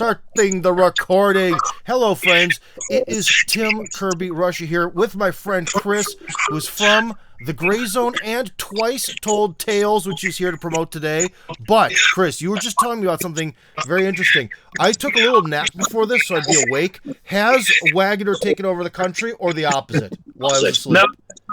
Starting the recording. Hello, friends. It is Tim Kirby Russia here with my friend Chris, who's from the Grayzone and Twice Told Tales, which he's here to promote today. But, Chris, you were just telling me about something very interesting. I took a little nap before this, so I'd be awake. Has Wagner taken over the country, or the opposite, while I was asleep?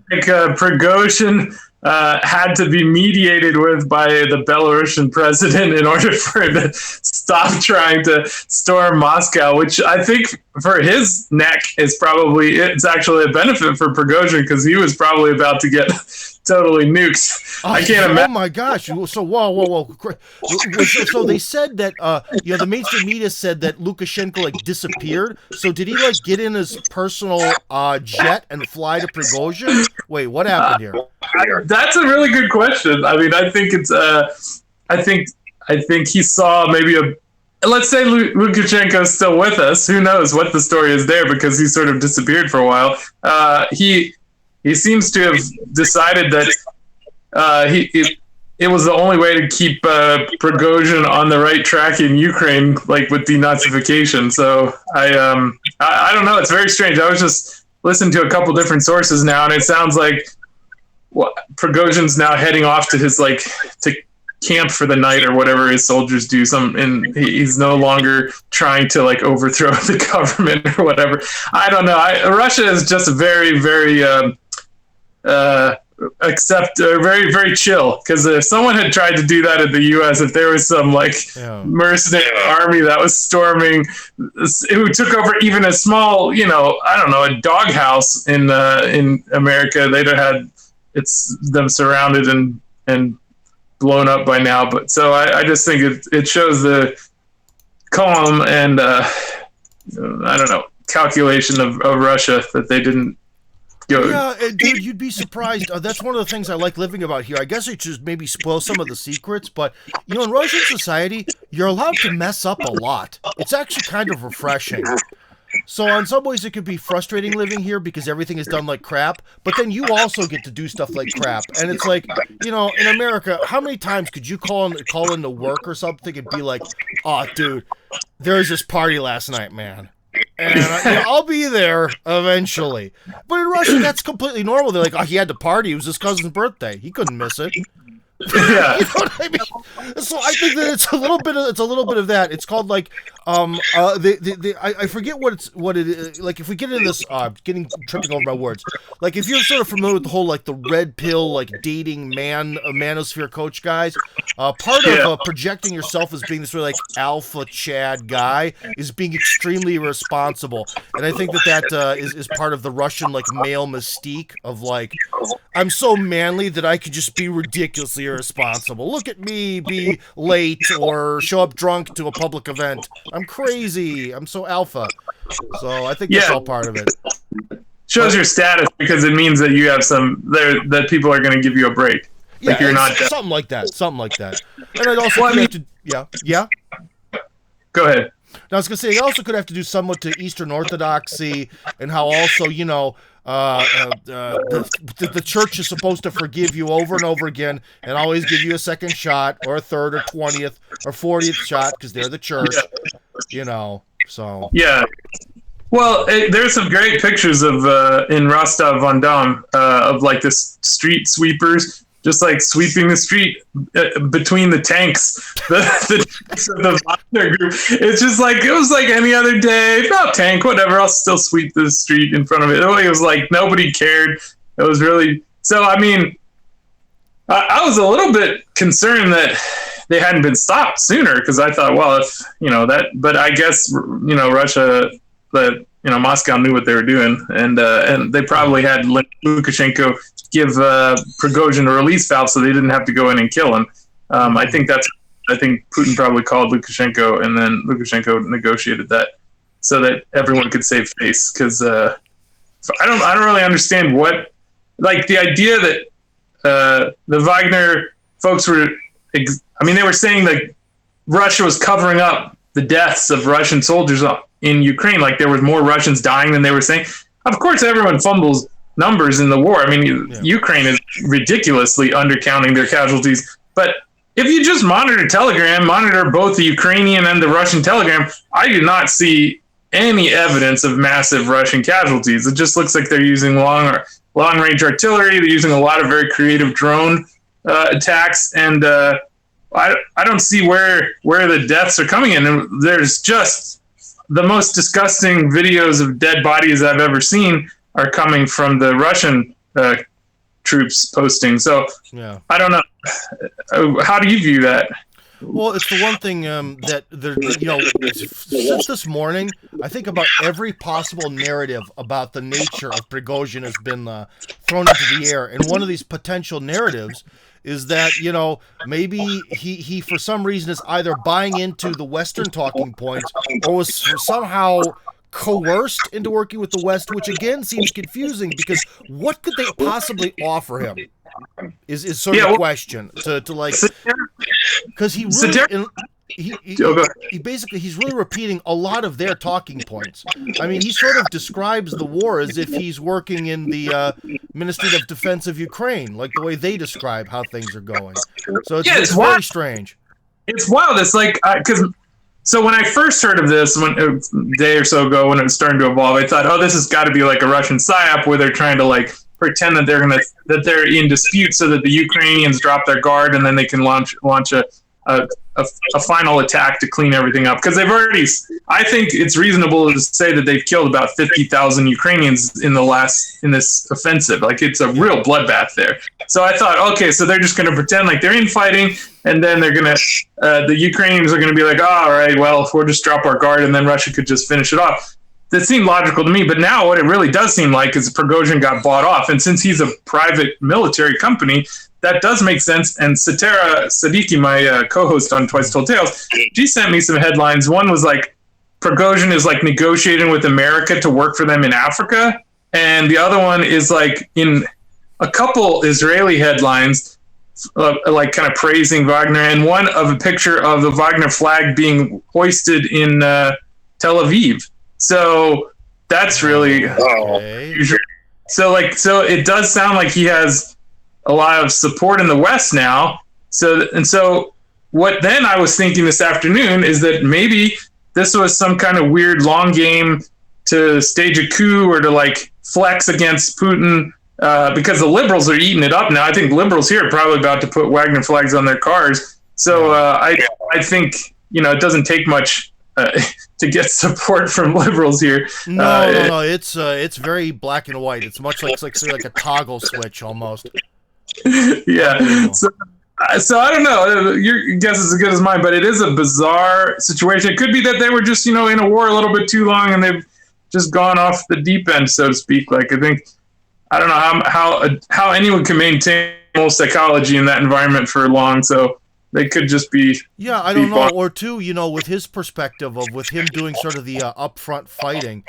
No, Prigozhin had to be mediated with by the Belarusian president in order for him to stop trying to storm Moscow, which I think for his neck is it's actually a benefit for Prigozhin, because he was probably about to get totally nuked. I can't imagine. Oh my gosh! So whoa! So they said that the mainstream media said that Lukashenko disappeared. So did he get in his personal jet and fly to Prigozhin? Wait, what happened here? That's a really good question. I mean, I think it's I think he saw maybe let's say Lukashenko's still with us. Who knows what the story is there, because he sort of disappeared for a while. He seems to have decided that it was the only way to keep Prigozhin on the right track in Ukraine, with denazification. So I don't know. It's very strange. I was just listening to a couple different sources now, and it sounds like Prigozhin's now heading off to his to camp for the night, or whatever his soldiers do. And he's no longer trying to overthrow the government or whatever. I don't know. Russia is just very, very very, very chill. Because if someone had tried to do that in the U.S., if there was some mercenary army that was storming, who took over even a small, a doghouse in America, they'd have had them surrounded and blown up by now. But so I just think it shows the calm and I don't know, calculation of Russia that they didn't go. Yeah, dude, you'd be surprised. That's one of the things I like living about here. I guess it just maybe spoils some of the secrets, but in Russian society, you're allowed to mess up a lot. It's actually kind of refreshing. So in some ways it could be frustrating living here because everything is done like crap, but then you also get to do stuff like crap. And it's in America, how many times could you call into work or something and be like, "Oh, dude, there was this party last night, man. And I'll be there eventually." But in Russia, that's completely normal. They're like, "Oh, he had to party. It was his cousin's birthday. He couldn't miss it." Yeah. You know what I mean? So I think that it's a little bit of that. It's called I forget what it is. If we get into this, tripping over my words. If you're sort of familiar with the whole the red pill dating manosphere coach guys, part of projecting yourself as being this sort of alpha Chad guy is being extremely irresponsible, and I think that is part of the Russian male mystique of I'm so manly that I could just be ridiculously irresponsible. Look at me be late or show up drunk to a public event. I'm crazy. I'm so alpha. So I think that's all part of it. Shows your status, because it means that you have that people are going to give you a break. Yeah, you're not something like that. And I'd also have to. Yeah. Go ahead. Now I was going to say, I also could have to do somewhat to Eastern Orthodoxy and how also the church is supposed to forgive you over and over again and always give you a second shot or a third or 20th or 40th shot because they're the church, so. Yeah. Well, there's some great pictures of in Rostov-on-Don of this street sweepers just sweeping the street between the tanks, the Wagner group. It's just it was any other day. No, tank, whatever. I'll still sweep the street in front of it. It was nobody cared. It was really so. I mean, I was a little bit concerned that they hadn't been stopped sooner, because I thought, well, if that. But I guess Russia, Moscow knew what they were doing, and they probably had Lukashenko give Prigozhin a release valve so they didn't have to go in and kill him. I think Putin probably called Lukashenko, and then Lukashenko negotiated that so that everyone could save face. Because I don't really understand what the idea that the Wagner folks were. They were saying that Russia was covering up the deaths of Russian soldiers in Ukraine. There was more Russians dying than they were saying. Of course, everyone fumbles numbers in the war. Ukraine is ridiculously undercounting their casualties, but if you just monitor both the Ukrainian and the Russian Telegram, I do not see any evidence of massive Russian casualties. It just looks like they're using long-range artillery. They're using a lot of very creative drone attacks, and I don't see where the deaths are coming in. And there's just the most disgusting videos of dead bodies I've ever seen are coming from the Russian troops posting. So yeah. I don't know. How do you view that? Well, it's the one thing that since this morning, I think about every possible narrative about the nature of Prigozhin has been thrown into the air, and one of these potential narratives is that maybe he for some reason is either buying into the Western talking points or was somehow coerced into working with the West, which again seems confusing because what could they possibly offer him? Is sort of the question to like, because he really he basically he's really repeating a lot of their talking points. I mean, he sort of describes the war as if he's working in the Ministry of Defense of Ukraine, like the way they describe how things are going. So it's very strange. It's wild. It's like so when I first heard of this, a day or so ago, when it was starting to evolve, I thought, oh, this has got to be like a Russian psyop where they're trying to like pretend that they're in dispute so that the Ukrainians drop their guard and then they can launch a final attack to clean everything up. Because I think it's reasonable to say that they've killed about 50,000 Ukrainians in this offensive. Like, it's a real bloodbath there. So I thought, okay, so they're just going to pretend like they're infighting, and then they're going to, the Ukrainians are going to be like, oh, all right, well, we'll just drop our guard, and then Russia could just finish it off. That seemed logical to me, but now what it really does seem like is Prigozhin got bought off, and since he's a private military company, that does make sense. And Satara Sadiki, my co-host on Twice Told Tales, she sent me some headlines. One was like, Prigozhin is like negotiating with America to work for them in Africa, and the other one is like in a couple Israeli headlines, like kind of praising Wagner, and one of a picture of the Wagner flag being hoisted in Tel Aviv. So that's really unusual. So it does sound like he has a lot of support in the West now. So what then I was thinking this afternoon is that maybe this was some kind of weird long game to stage a coup or to like flex against Putin, because the liberals are eating it up now. I think liberals here are probably about to put Wagner flags on their cars. So I think it doesn't take much to get support from liberals here. No. It's very black and white. It's much like a toggle switch almost. Yeah. So I don't know. Your guess is as good as mine, but it is a bizarre situation. It could be that they were just in a war a little bit too long and they've just gone off the deep end, so to speak. Like, I don't know how anyone can maintain moral psychology in that environment for long. So they could just be. Yeah, I don't know. Or two, with his perspective with him doing sort of the upfront fighting,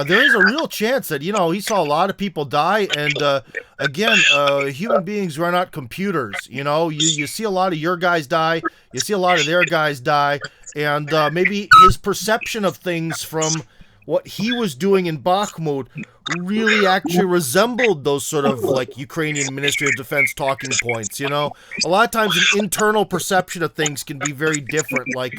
there is a real chance that, he saw a lot of people die. And again, human beings are not computers. You see a lot of your guys die. You see a lot of their guys die. And maybe his perception of things from what he was doing in Bakhmut really actually resembled those sort of like Ukrainian Ministry of Defense talking points. A lot of times an internal perception of things can be very different. Like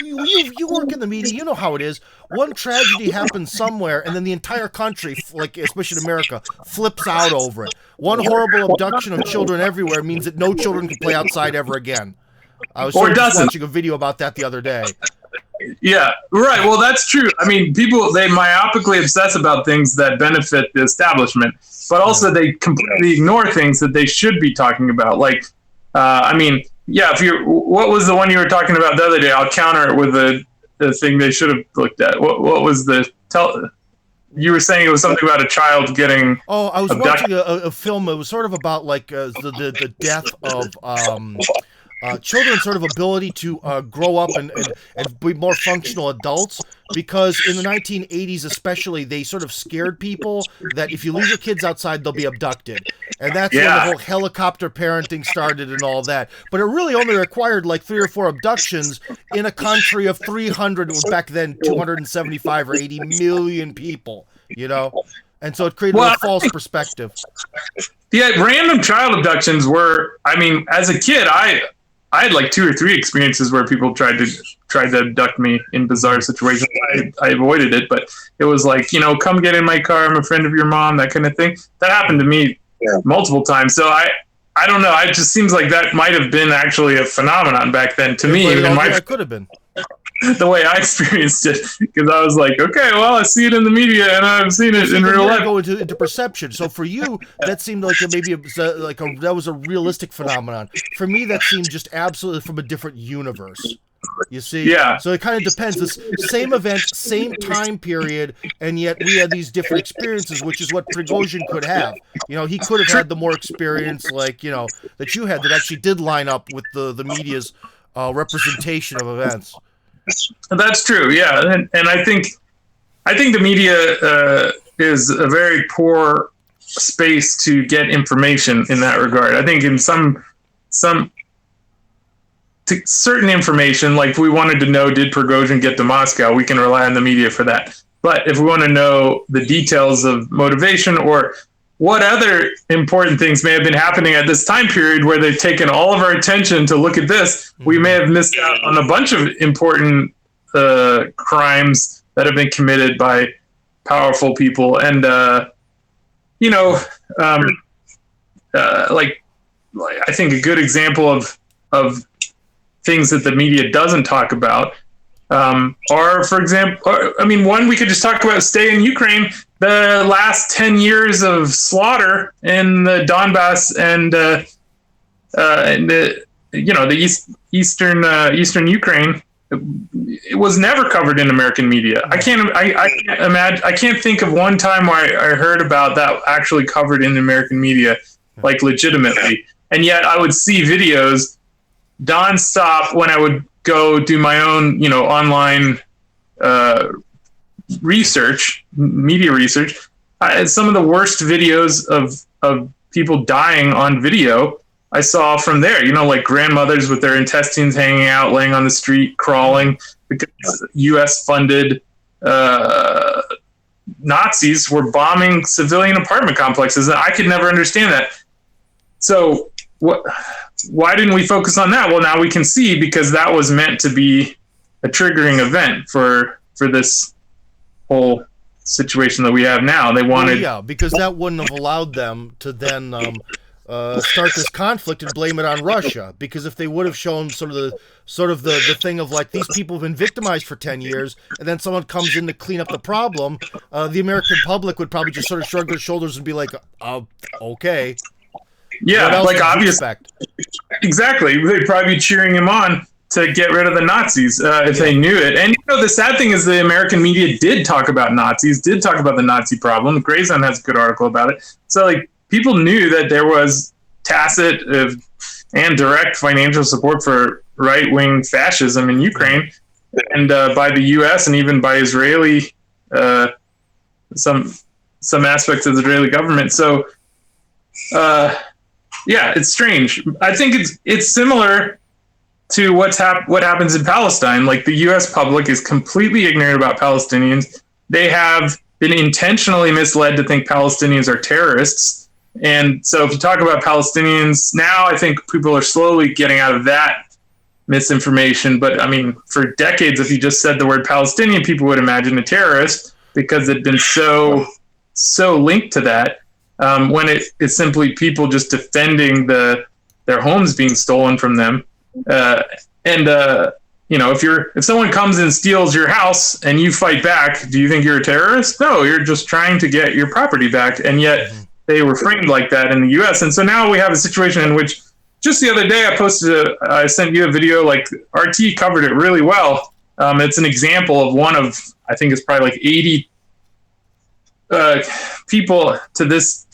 you work in the media, you know how it is. One tragedy happens somewhere, and then the entire country, like especially in America, flips out over it. One horrible abduction of children everywhere means that no children can play outside ever again. I was watching a video about that the other day. Yeah, right. Well, that's true. I mean, people, they myopically obsess about things that benefit the establishment, but also they completely ignore things that they should be talking about. Like, what was the one you were talking about the other day? I'll counter it with the thing they should have looked at. What was you were saying it was something about a child getting. Oh, I was watching a film. It was sort of about like the death of children's sort of ability to grow up and be more functional adults, because in the 1980s especially, they sort of scared people that if you leave your kids outside, they'll be abducted. And that's when the whole helicopter parenting started and all that. But it really only required like 3 or 4 abductions in a country of 300, back then 275 or 80 million people, And so it created a false perspective. Yeah, random child abductions were, as a kid, I had like 2 or 3 experiences where people tried to abduct me in bizarre situations. I avoided it, but it was like, come get in my car. I'm a friend of your mom, that kind of thing. That happened to me multiple times. So I don't know. It just seems like that might have been actually a phenomenon back then to me. It could have been. The way I experienced it, because I was like, okay, well, I see it in the media and I've seen it in real life. Go into perception. So for you, that seemed like that was a realistic phenomenon. For me, that seemed just absolutely from a different universe. You see? Yeah. So it kind of depends. This same event, same time period, and yet we had these different experiences, which is what Prigozhin could have. He could have had the more experience, that you had, that actually did line up with the media's representation of events. That's true, yeah, and I think the media is a very poor space to get information in that regard. I think in some certain information, like if we wanted to know, did Prigozhin get to Moscow, we can rely on the media for that. But if we want to know the details of motivation or what other important things may have been happening at this time period where they've taken all of our attention to look at this, we may have missed out on a bunch of important crimes that have been committed by powerful people. And, like I think a good example of things that the media doesn't talk about are, for example, one we could just talk about, stay in Ukraine, the last 10 years of slaughter in the Donbass and the eastern Ukraine. It was never covered in American media. I can't think of one time where I heard about that actually covered in American media, like legitimately. And yet I would see videos nonstop when I would go do my own, online media research. Some of the worst videos of people dying on video I saw from there, like grandmothers with their intestines hanging out, laying on the street, crawling, because U.S. funded Nazis were bombing civilian apartment complexes. And I could never understand that. So why didn't we focus on that? Well, now we can see, because that was meant to be a triggering event for this whole situation that we have now. They wanted, because that wouldn't have allowed them to then start this conflict and blame it on Russia. Because if they would have shown sort of the thing of like, these people have been victimized for 10 years, and then someone comes in to clean up the problem, the American public would probably just sort of shrug their shoulders and be like, okay. Yeah, like obviously, exactly. They'd probably be cheering him on to get rid of the Nazis if they knew it. And the sad thing is the American media did talk about Nazis, did talk about the Nazi problem. Grayzone has a good article about it. So like people knew that there was tacit and direct financial support for right-wing fascism in Ukraine, and by the U.S. and even by Israeli, some aspects of the Israeli government. So. Yeah, it's strange. I think it's similar to what happens in Palestine. Like the U.S. public is completely ignorant about Palestinians. They have been intentionally misled to think Palestinians are terrorists. And so if you talk about Palestinians now, I think people are slowly getting out of that misinformation. But for decades, if you just said the word Palestinian, people would imagine a terrorist because it'd been so linked to that. When it's simply people just defending their homes being stolen from them. If someone comes and steals your house and you fight back, do you think you're a terrorist? No, you're just trying to get your property back. And yet they were framed like that in the U.S. And so now we have a situation in which just the other day I sent you a video, like RT covered it really well. It's an example of one of, I think it's probably like 80 people to this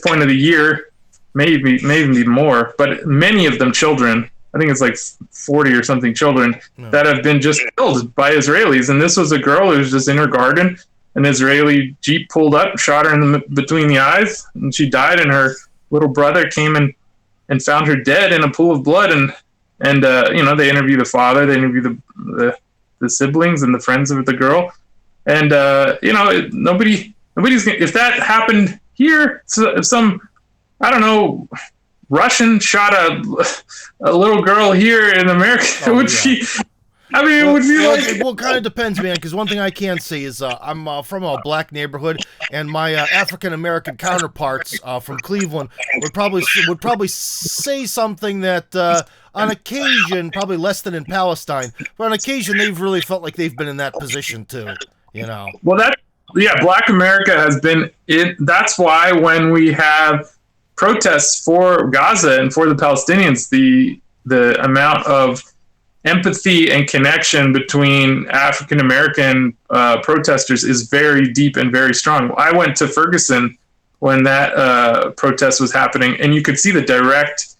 point of the year, maybe even more, but many of them children. I think it's like 40 or something children that have been just killed by Israelis. And this was a girl who was just in her garden. An Israeli Jeep pulled up, shot her between the eyes, and she died. And her little brother came and found her dead in a pool of blood. And they interview the father, they interview the siblings and the friends of the girl. And nobody's if that happened here, so if some, I don't know, Russian shot a little girl here in America, would she? I mean, it would be like... Well, it kind of depends, man, because one thing I can say is I'm from a black neighborhood, and my African-American counterparts from Cleveland would probably say something that on occasion, probably less than in Palestine, but on occasion they've really felt like they've been in that position too, you know. Well, Black America has been it. That's why when we have protests for Gaza and for the Palestinians, the amount of empathy and connection between African American protesters is very deep and very strong. I went to Ferguson when that protest was happening, and you could see the direct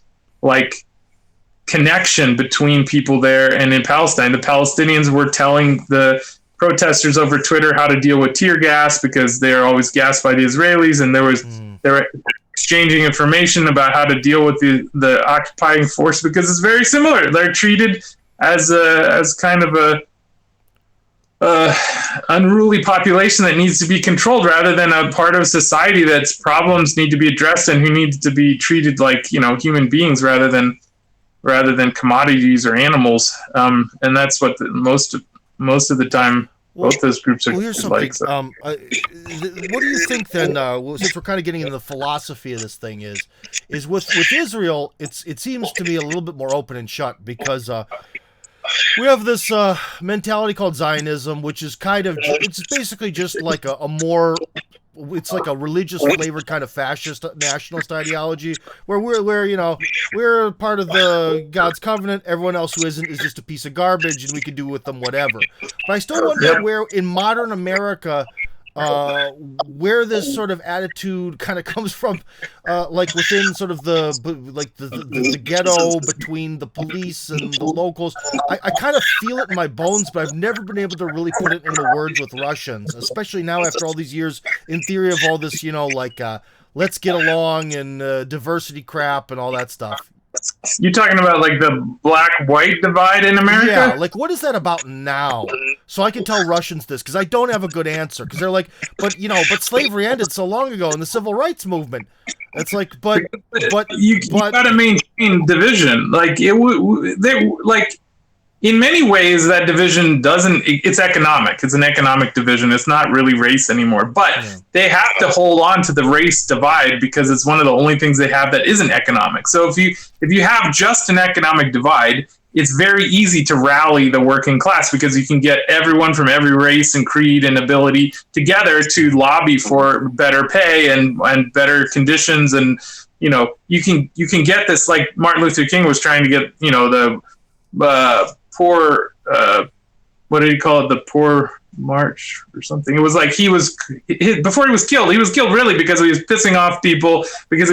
connection between people there. And in Palestine, the Palestinians were telling the protesters over Twitter how to deal with tear gas because they are always gassed by the Israelis, and they were exchanging information about how to deal with the occupying force because it's very similar. They're treated as kind of a unruly population that needs to be controlled rather than a part of society that's problems need to be addressed and who needs to be treated like, human beings rather than commodities or animals. And that's what most of the time both those groups are here's something. What do you think then, since we're kind of getting into the philosophy of this thing, is with Israel, it seems to be a little bit more open and shut because we have this mentality called Zionism, which is it's basically just like it's like a religious flavored kind of fascist nationalist ideology where we're part of the God's covenant. Everyone else who isn't is just a piece of garbage and we can do with them whatever. But I still wonder where in modern America, where this sort of attitude kind of comes from, within sort of the ghetto between the police and the locals. I kind of feel it in my bones, but I've never been able to really put it into words with Russians, especially now after all these years in theory of all this, let's get along and diversity crap and all that stuff. You talking about the black-white divide in America? Yeah, what is that about now? So I can tell Russians this because I don't have a good answer because they're like, but slavery ended so long ago in the civil rights movement. It's but you got to maintain division. In many ways, that division it's economic. It's an economic division. It's not really race anymore. But they have to hold on to the race divide because it's one of the only things they have that isn't economic. So if you have just an economic divide, it's very easy to rally the working class because you can get everyone from every race and creed and ability together to lobby for better pay and better conditions. And, you can get this like Martin Luther King was trying to get, the poor, what did he call it? The poor march or something. It was like before he was killed really because he was pissing off people because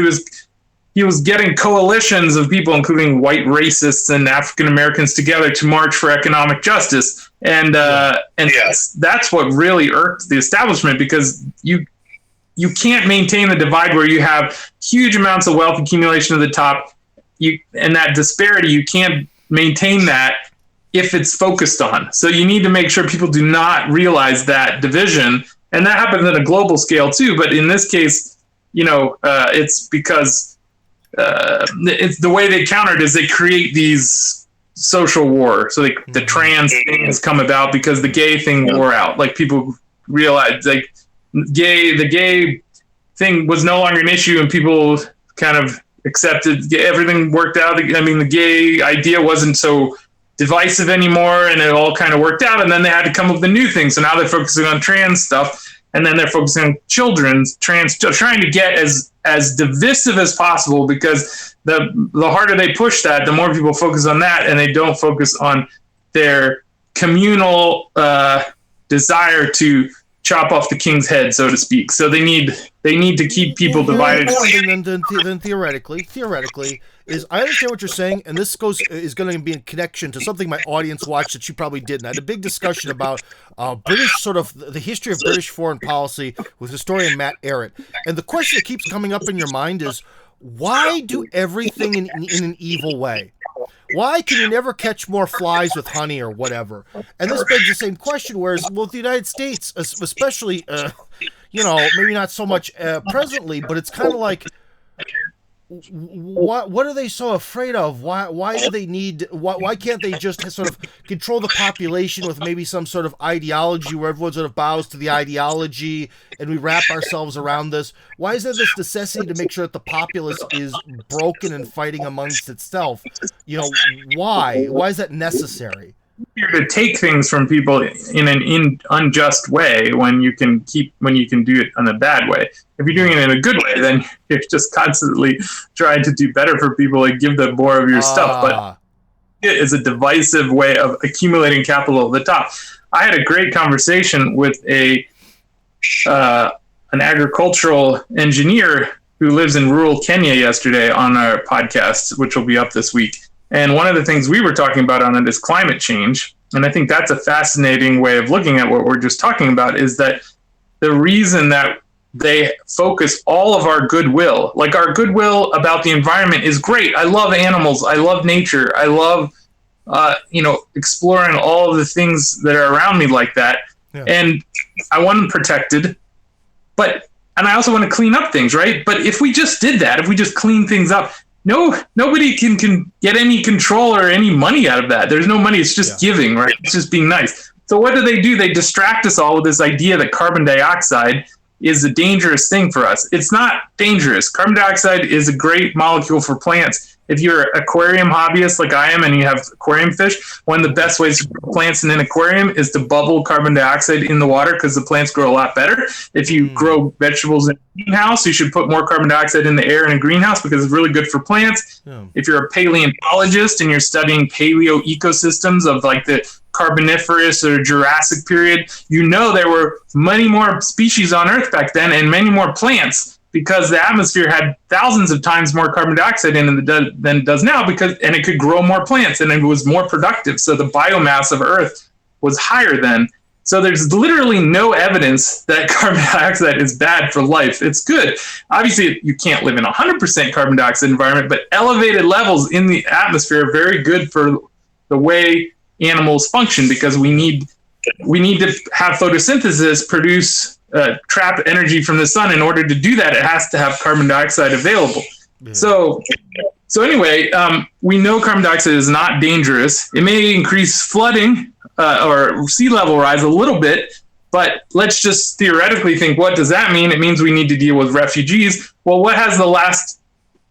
he was getting coalitions of people, including white racists and African Americans together to march for economic justice. And that's what really irked the establishment because you can't maintain the divide where you have huge amounts of wealth accumulation at the top. And that disparity, you can't maintain that if it's focused on. So you need to make sure people do not realize that division. And that happens at a global scale too. But in this case, it's because it's the way they countered is they create these social war. So the trans thing has come about because the gay thing wore out. People realized the gay thing was no longer an issue and people kind of accepted, everything worked out. I mean, the gay idea wasn't so divisive anymore and it all kind of worked out. And then they had to come up with a new thing. So now they're focusing on trans stuff and then they're focusing on children's trying to get as divisive as possible because the harder they push that, the more people focus on that and they don't focus on their communal desire to chop off the king's head, so to speak. So they need to keep people divided. Then theoretically, is I understand what you're saying, and this is going to be in connection to something my audience watched that you probably didn't. I had a big discussion about British sort of the history of British foreign policy with historian Matt Arrett, and the question that keeps coming up in your mind is why do everything in an evil way? Why can you never catch more flies with honey or whatever? And this begs the same question, whereas with the United States, especially, maybe not so much presently, but it's kind of like what are they so afraid of? Why do they need? Why can't they just sort of control the population with maybe some sort of ideology where everyone sort of bows to the ideology and we wrap ourselves around this? Why is there this necessity to make sure that the populace is broken and fighting amongst itself? Why? Why is that necessary? To take things from people in an unjust way when you can do it in a bad way. If you're doing it in a good way, then you're just constantly trying to do better for people and give them more of your stuff. But it is a divisive way of accumulating capital at the top. I had a great conversation with an agricultural engineer who lives in rural Kenya yesterday on our podcast, which will be up this week. And one of the things we were talking about on it is climate change. And I think that's a fascinating way of looking at what we're just talking about, is that the reason that they focus all of our goodwill, like our goodwill about the environment is great. I love animals. I love nature. I love, exploring all of the things that are around me like that. Yeah. And I want them protected. And I also want to clean up things, right? But if we just did that, if we just clean things up, nobody can get any control or any money out of that. There's no money. It's just giving, right? It's just being nice. So what do? They distract us all with this idea that carbon dioxide is a dangerous thing for us. It's not dangerous. Carbon dioxide is a great molecule for plants. If you're an aquarium hobbyist like I am and you have aquarium fish, one of the best ways to grow plants in an aquarium is to bubble carbon dioxide in the water because the plants grow a lot better. If you grow vegetables in a greenhouse, you should put more carbon dioxide in the air in a greenhouse because it's really good for plants. Yeah. If you're a paleontologist and you're studying paleo ecosystems of like the Carboniferous or Jurassic period, there were many more species on Earth back then and many more plants, because the atmosphere had thousands of times more carbon dioxide in it than it does now, and it could grow more plants and it was more productive. So the biomass of Earth was higher then. So there's literally no evidence that carbon dioxide is bad for life. It's good. Obviously, you can't live in a 100% carbon dioxide environment, but elevated levels in the atmosphere are very good for the way animals function, because we need to have photosynthesis produce trap energy from the sun. In order to do that, it has to have carbon dioxide available. Yeah. So anyway, we know carbon dioxide is not dangerous. It may increase flooding or sea level rise a little bit, but let's just theoretically think, what does that mean? It means we need to deal with refugees. Well, what has the last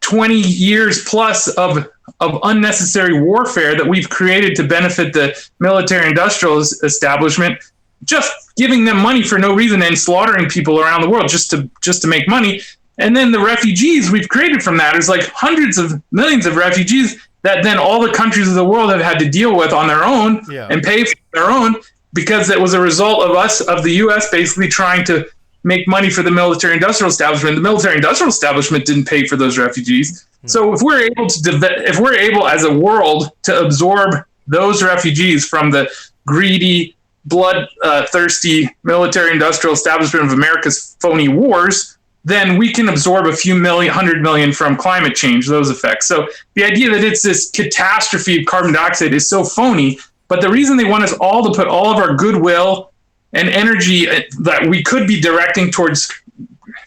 20 years plus of unnecessary warfare that we've created to benefit the military-industrial establishment, just giving them money for no reason and slaughtering people around the world just to make money. And then the refugees we've created from that is like hundreds of millions of refugees that then all the countries of the world have had to deal with on their own and pay for their own, because it was a result of the U.S. basically trying to make money for the military-industrial establishment. The military-industrial establishment didn't pay for those refugees. So if we're able as a world to absorb those refugees from the greedy, blood-thirsty military-industrial establishment of America's phony wars, then we can absorb a few 100 million from climate change, those effects. So the idea that it's this catastrophe of carbon dioxide is so phony, but the reason they want us all to put all of our goodwill and energy that we could be directing towards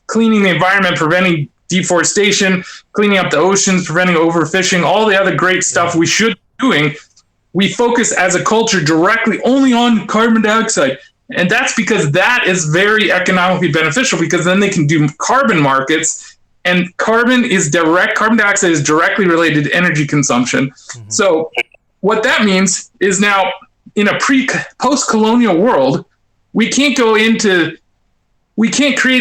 cleaning the environment, preventing deforestation, cleaning up the oceans, preventing overfishing, all the other great stuff we should be doing, we focus as a culture directly only on carbon dioxide. And that's because that is very economically beneficial, because then they can do carbon markets, and carbon dioxide is directly related to energy consumption. Mm-hmm. So what that means is now in a post-colonial world, we can't create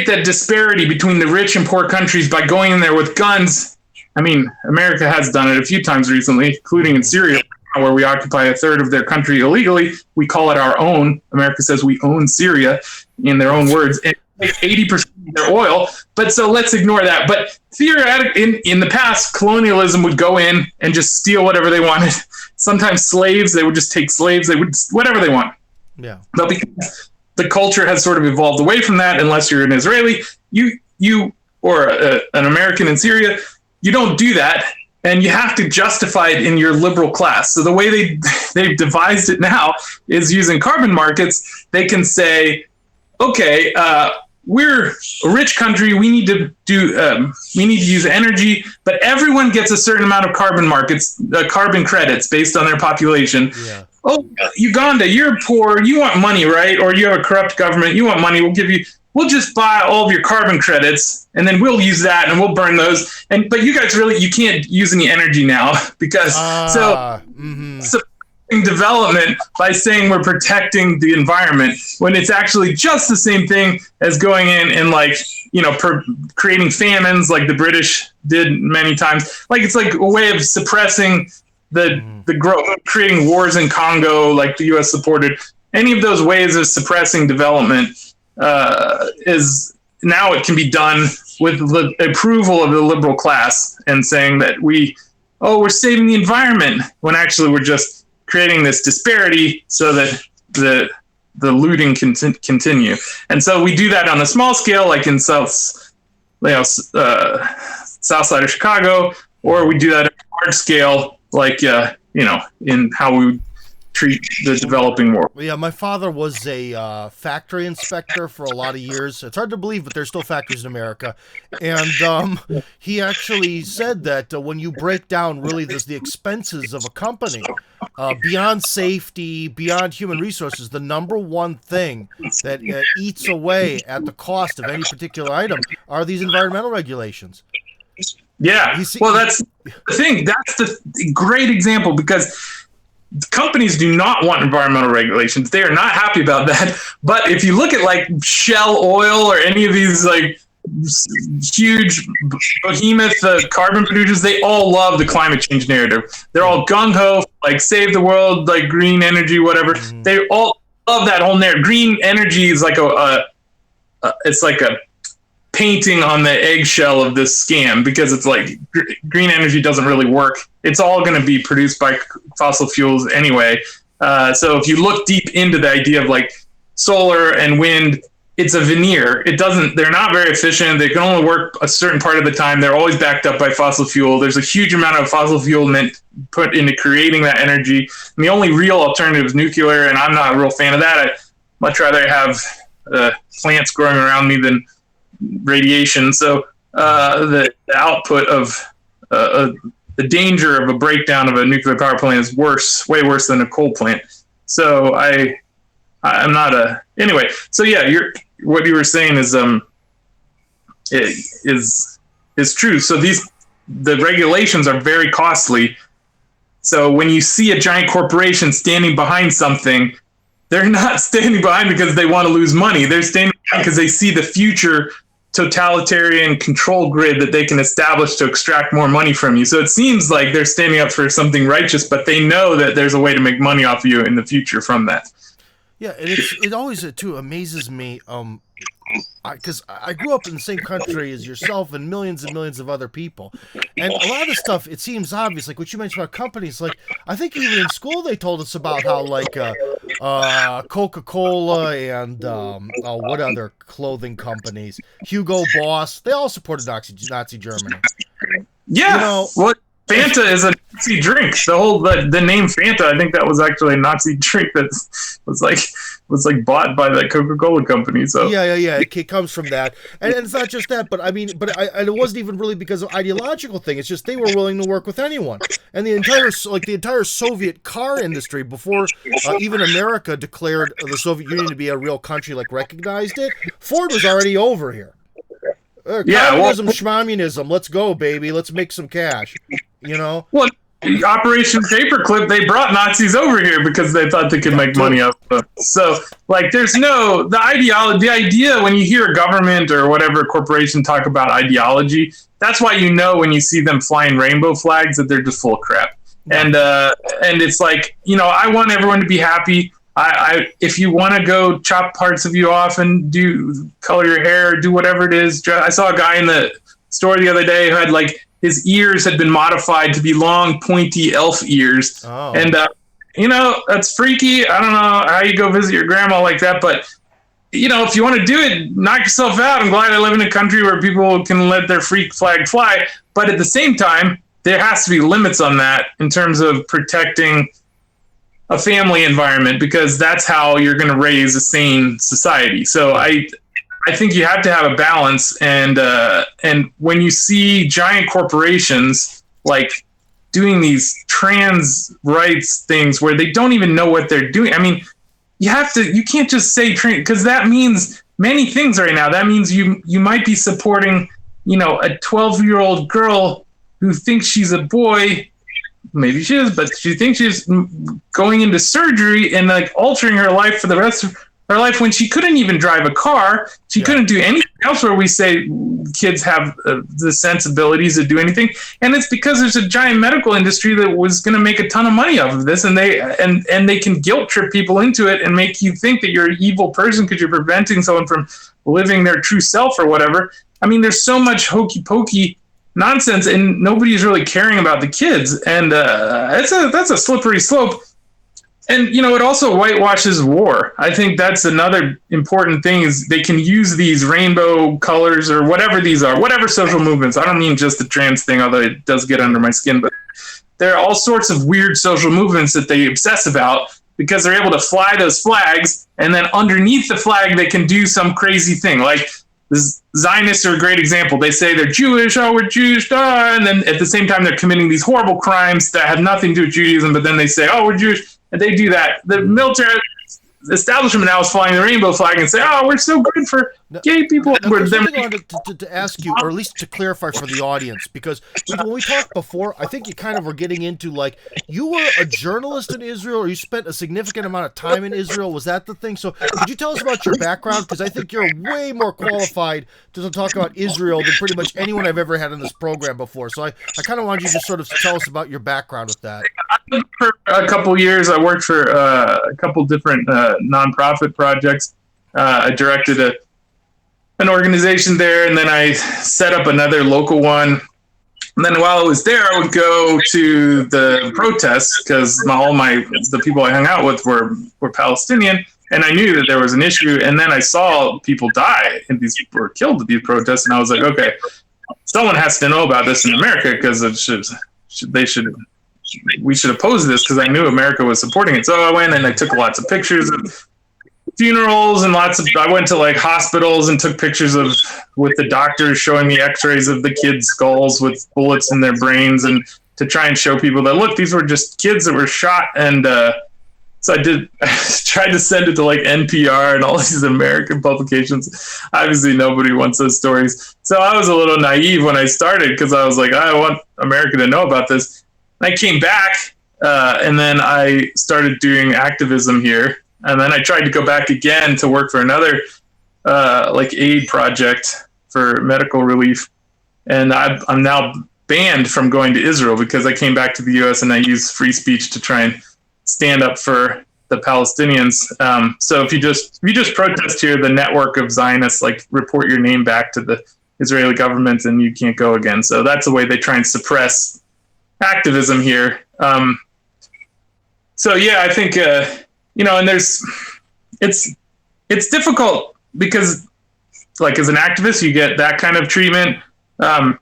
that disparity between the rich and poor countries by going in there with guns. I mean, America has done it a few times recently, including in Syria, where we occupy a third of their country illegally. We call it our own. America says we own Syria, in their own words, and 80% of their oil. But so let's ignore that. But theoretically, in the past, colonialism would go in and just steal whatever they wanted. Sometimes slaves, they would just take slaves. They would whatever they want. Yeah. But because the culture has sort of evolved away from that, unless you're an Israeli, you or an American in Syria, you don't do that. And you have to justify it in your liberal class. So the way they've devised it now is using carbon markets. They can say, okay, we're a rich country. We need to use energy, but everyone gets a certain amount of carbon credits based on their population. Yeah. Oh, Uganda, you're poor. You want money, right? Or you have a corrupt government. You want money. We'll just buy all of your carbon credits, and then we'll use that, and we'll burn those. But you guys you can't use any energy now because development by saying we're protecting the environment when it's actually just the same thing as going in and creating famines like the British did many times. Like it's like a way of suppressing the growth, creating wars in Congo like the U.S. supported. Any of those ways of suppressing development is now it can be done with the approval of the liberal class and saying that we're saving the environment when actually we're just creating this disparity so that the looting can continue. And so we do that on a small scale, like in south side of Chicago, or we do that at a large scale, like in how we treat the developing world. Yeah, my father was a factory inspector for a lot of years. It's hard to believe, but there's still factories in America. And he actually said that when you break down really the expenses of a company, beyond safety, beyond human resources, the number one thing that eats away at the cost of any particular item are these environmental regulations. Yeah, well, that's the thing. That's the great example because companies do not want environmental regulations. They are not happy about that. But if you look at like Shell Oil or any of these like huge behemoth carbon producers, they all love the climate change narrative. They're all gung-ho, like save the world, like green energy, whatever. They all love that whole narrative. Green energy is like it's like a painting on the eggshell of this scam because it's like green energy doesn't really work. It's all going to be produced by fossil fuels anyway. So if you look deep into the idea of like solar and wind, it's a veneer. They're not very efficient. They can only work a certain part of the time. They're always backed up by fossil fuel. There's a huge amount of fossil fuel put into creating that energy. And the only real alternative is nuclear, and I'm not a real fan of that. I'd much rather have plants growing around me than radiation. So the output of the danger of a breakdown of a nuclear power plant is way worse than a coal plant. So I'm not anyway. So yeah, what you were saying is true. So the regulations are very costly. So when you see a giant corporation standing behind something, they're not standing behind because they want to lose money. They're standing behind because they see the future totalitarian control grid that they can establish to extract more money from you. So it seems like they're standing up for something righteous, but they know that there's a way to make money off of you in the future from that. Yeah, and it always too amazes me, because I grew up in the same country as yourself and millions of other people, and a lot of the stuff, it seems obvious, like what you mentioned about companies. Like I think even in school they told us about how like Coca-Cola and what other clothing companies, Hugo Boss, they all supported Nazi Germany. Yeah, what? Fanta is a Nazi drink. The name Fanta, I think that was actually a Nazi drink that was like bought by the Coca-Cola company. So yeah, it comes from that, and it's not just that, but it wasn't even really because of ideological thing. It's just they were willing to work with anyone, and the entire Soviet car industry before even America declared the Soviet Union to be a real country, like recognized it. Ford was already over here. Communism, schmommunism, let's go, baby. Let's make some cash. Well, Operation Paperclip, they brought Nazis over here because they thought they could make money off of it. So, like, there's the idea when you hear a government or whatever corporation talk about ideology, that's why when you see them flying rainbow flags that they're just full of crap. And it's like, I want everyone to be happy. If you want to go chop parts of you off and color your hair, do whatever it is. I saw a guy in the store the other day who had like his ears had been modified to be long, pointy elf ears. Oh. And, that's freaky. I don't know how you go visit your grandma like that, but if you want to do it, knock yourself out. I'm glad I live in a country where people can let their freak flag fly. But at the same time, there has to be limits on that in terms of protecting a family environment, because that's how you're going to raise a sane society. So I I think you have to have a balance, and when you see giant corporations like doing these trans rights things where they don't even know what they're doing, I mean, you can't just say trans, because that means many things right now. That means you might be supporting, a 12-year-old girl who thinks she's a boy. Maybe she is, but she thinks she's going into surgery and like altering her life for the rest of her life when she couldn't even drive a car. She couldn't do anything else where we say kids have the sensibilities to do anything. And it's because there's a giant medical industry that was going to make a ton of money off of this. And they can guilt trip people into it and make you think that you're an evil person because you're preventing someone from living their true self or whatever. I mean, there's so much hokey pokey nonsense, and nobody's really caring about the kids, and that's a slippery slope. And it also whitewashes war. I think that's another important thing, is they can use these rainbow colors or whatever these are, whatever social movements. I don't mean just the trans thing, although it does get under my skin, but there are all sorts of weird social movements that they obsess about because they're able to fly those flags, and then underneath the flag they can do some crazy thing. Like the Zionists are a great example. They say they're Jewish, we're Jewish, and then at the same time they're committing these horrible crimes that have nothing to do with Judaism, but then they say, we're Jewish, and they do that. The military establishment now is flying the rainbow flag and say, we're so good for gay people. There's something I wanted to ask you, or at least to clarify for the audience, because when we talked before, I think you kind of were getting into, like, you were a journalist in Israel, or you spent a significant amount of time in Israel. Was that the thing? So could you tell us about your background? Because I think you're way more qualified to talk about Israel than pretty much anyone I've ever had in this program before. So I kind of wanted you to sort of tell us about your background with that. For a couple years, I worked for a couple different nonprofit projects. I directed an organization there, and then I set up another local one. And then while I was there, I would go to the protests because the people I hung out with were Palestinian, and I knew that there was an issue. And then I saw people die and these people were killed at these protests, and I was like, okay, someone has to know about this in America because we should oppose this, because I knew America was supporting it. So I went and I took lots of pictures of funerals and I went to like hospitals and took pictures with the doctors showing me x-rays of the kids' skulls with bullets in their brains, and to try and show people that, look, these were just kids that were shot. And so I tried to send it to like NPR and all these American publications. Obviously nobody wants those stories. So I was a little naive when I started, because I was like, I want America to know about this. I came back, and then I started doing activism here. And then I tried to go back again to work for another aid project for medical relief. And I'm now banned from going to Israel because I came back to the U.S. and I used free speech to try and stand up for the Palestinians. So if you just protest here, the network of Zionists report your name back to the Israeli government, and you can't go again. So that's the way they try and suppress activism here. So yeah, I think and it's difficult because, like, as an activist, you get that kind of treatment. I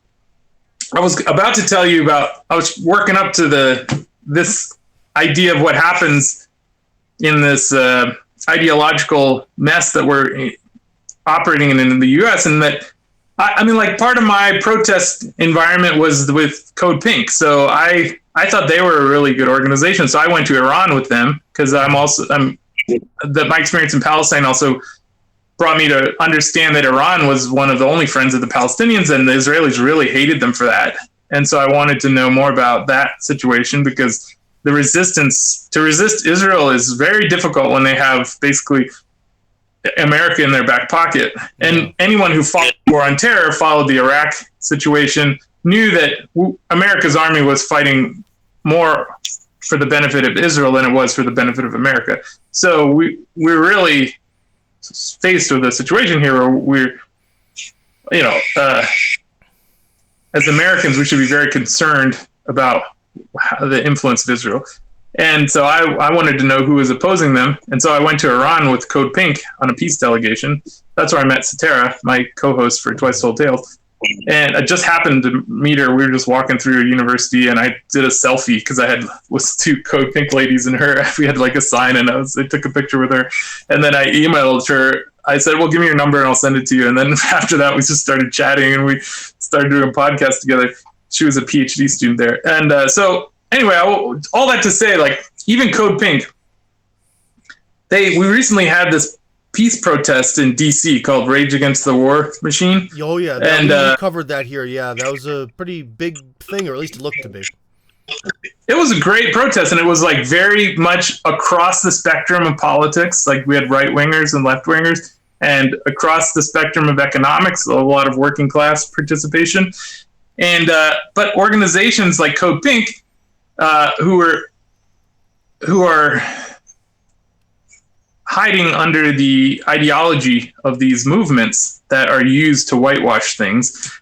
was about to tell you about, I was working up to this idea of what happens in this ideological mess that we're operating in the U.S. And that, I mean, like, part of my protest environment was with Code Pink. So I thought they were a really good organization. So I went to Iran with them because my experience in Palestine also brought me to understand that Iran was one of the only friends of the Palestinians, and the Israelis really hated them for that. And so I wanted to know more about that situation, because the resistance to resist Israel is very difficult when they have basically America in their back pocket. And anyone who fought the war on terror, followed the Iraq situation, knew that America's army was fighting more for the benefit of Israel than it was for the benefit of America. So we're really faced with a situation here where we're, as Americans, we should be very concerned about the influence of Israel. And so I wanted to know who was opposing them. And so I went to Iran with Code Pink on a peace delegation. That's where I met Satara, my co-host for Twice Told Tales. And I just happened to meet her. We were just walking through a university, and I did a selfie because I was two Code Pink ladies and her. We had like a sign, and I took a picture with her. And then I emailed her I said, well, give me your number and I'll send it to you. And then after that, we just started chatting and we started doing a podcast together. She was a PhD student there. And so anyway, all that to say, like, even Code Pink, we recently had this peace protest in DC called Rage Against the War Machine. Oh yeah, we covered that here. Yeah, that was a pretty big thing, or at least it looked to be. It was a great protest, and it was like very much across the spectrum of politics. Like, we had right wingers and left wingers, and across the spectrum of economics, a lot of working class participation. And but organizations like Code Pink, who are hiding under the ideology of these movements that are used to whitewash things,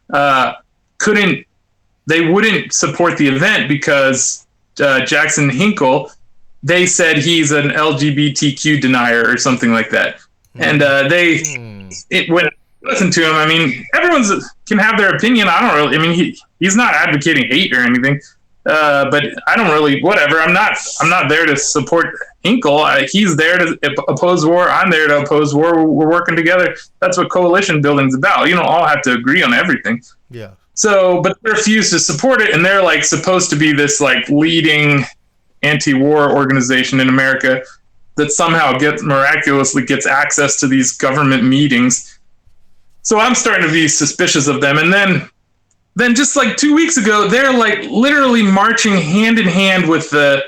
they wouldn't support the event because Jackson Hinkle, they said he's an LGBTQ denier or something like that. And when listen to him, I mean, everyone can have their opinion. He's not advocating hate or anything. But I don't really, whatever. I'm not there to support Hinkle. He's there to oppose war. I'm there to oppose war. We're working together. That's what coalition building's about. You don't all have to agree on everything. Yeah. So, but they refuse to support it, and they're like supposed to be this like leading anti-war organization in America that somehow miraculously gets access to these government meetings. So I'm starting to be suspicious of them. And then just like 2 weeks ago, they're like literally marching hand in hand with the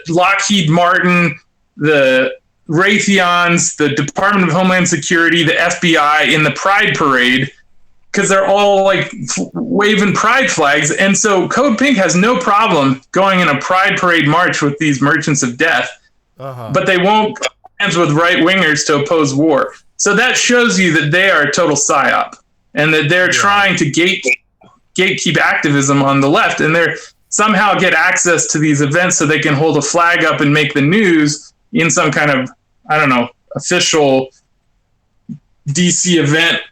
Lockheed Martin, the Raytheons, the Department of Homeland Security, the FBI in the Pride Parade, because they're all like waving pride flags. And so Code Pink has no problem going in a Pride Parade march with these merchants of death, but they won't go hands with right wingers to oppose war. So that shows you that they are a total psyop, and that they're trying to gatekeep activism on the left, and they're somehow get access to these events so they can hold a flag up and make the news in some kind of, I don't know, official DC event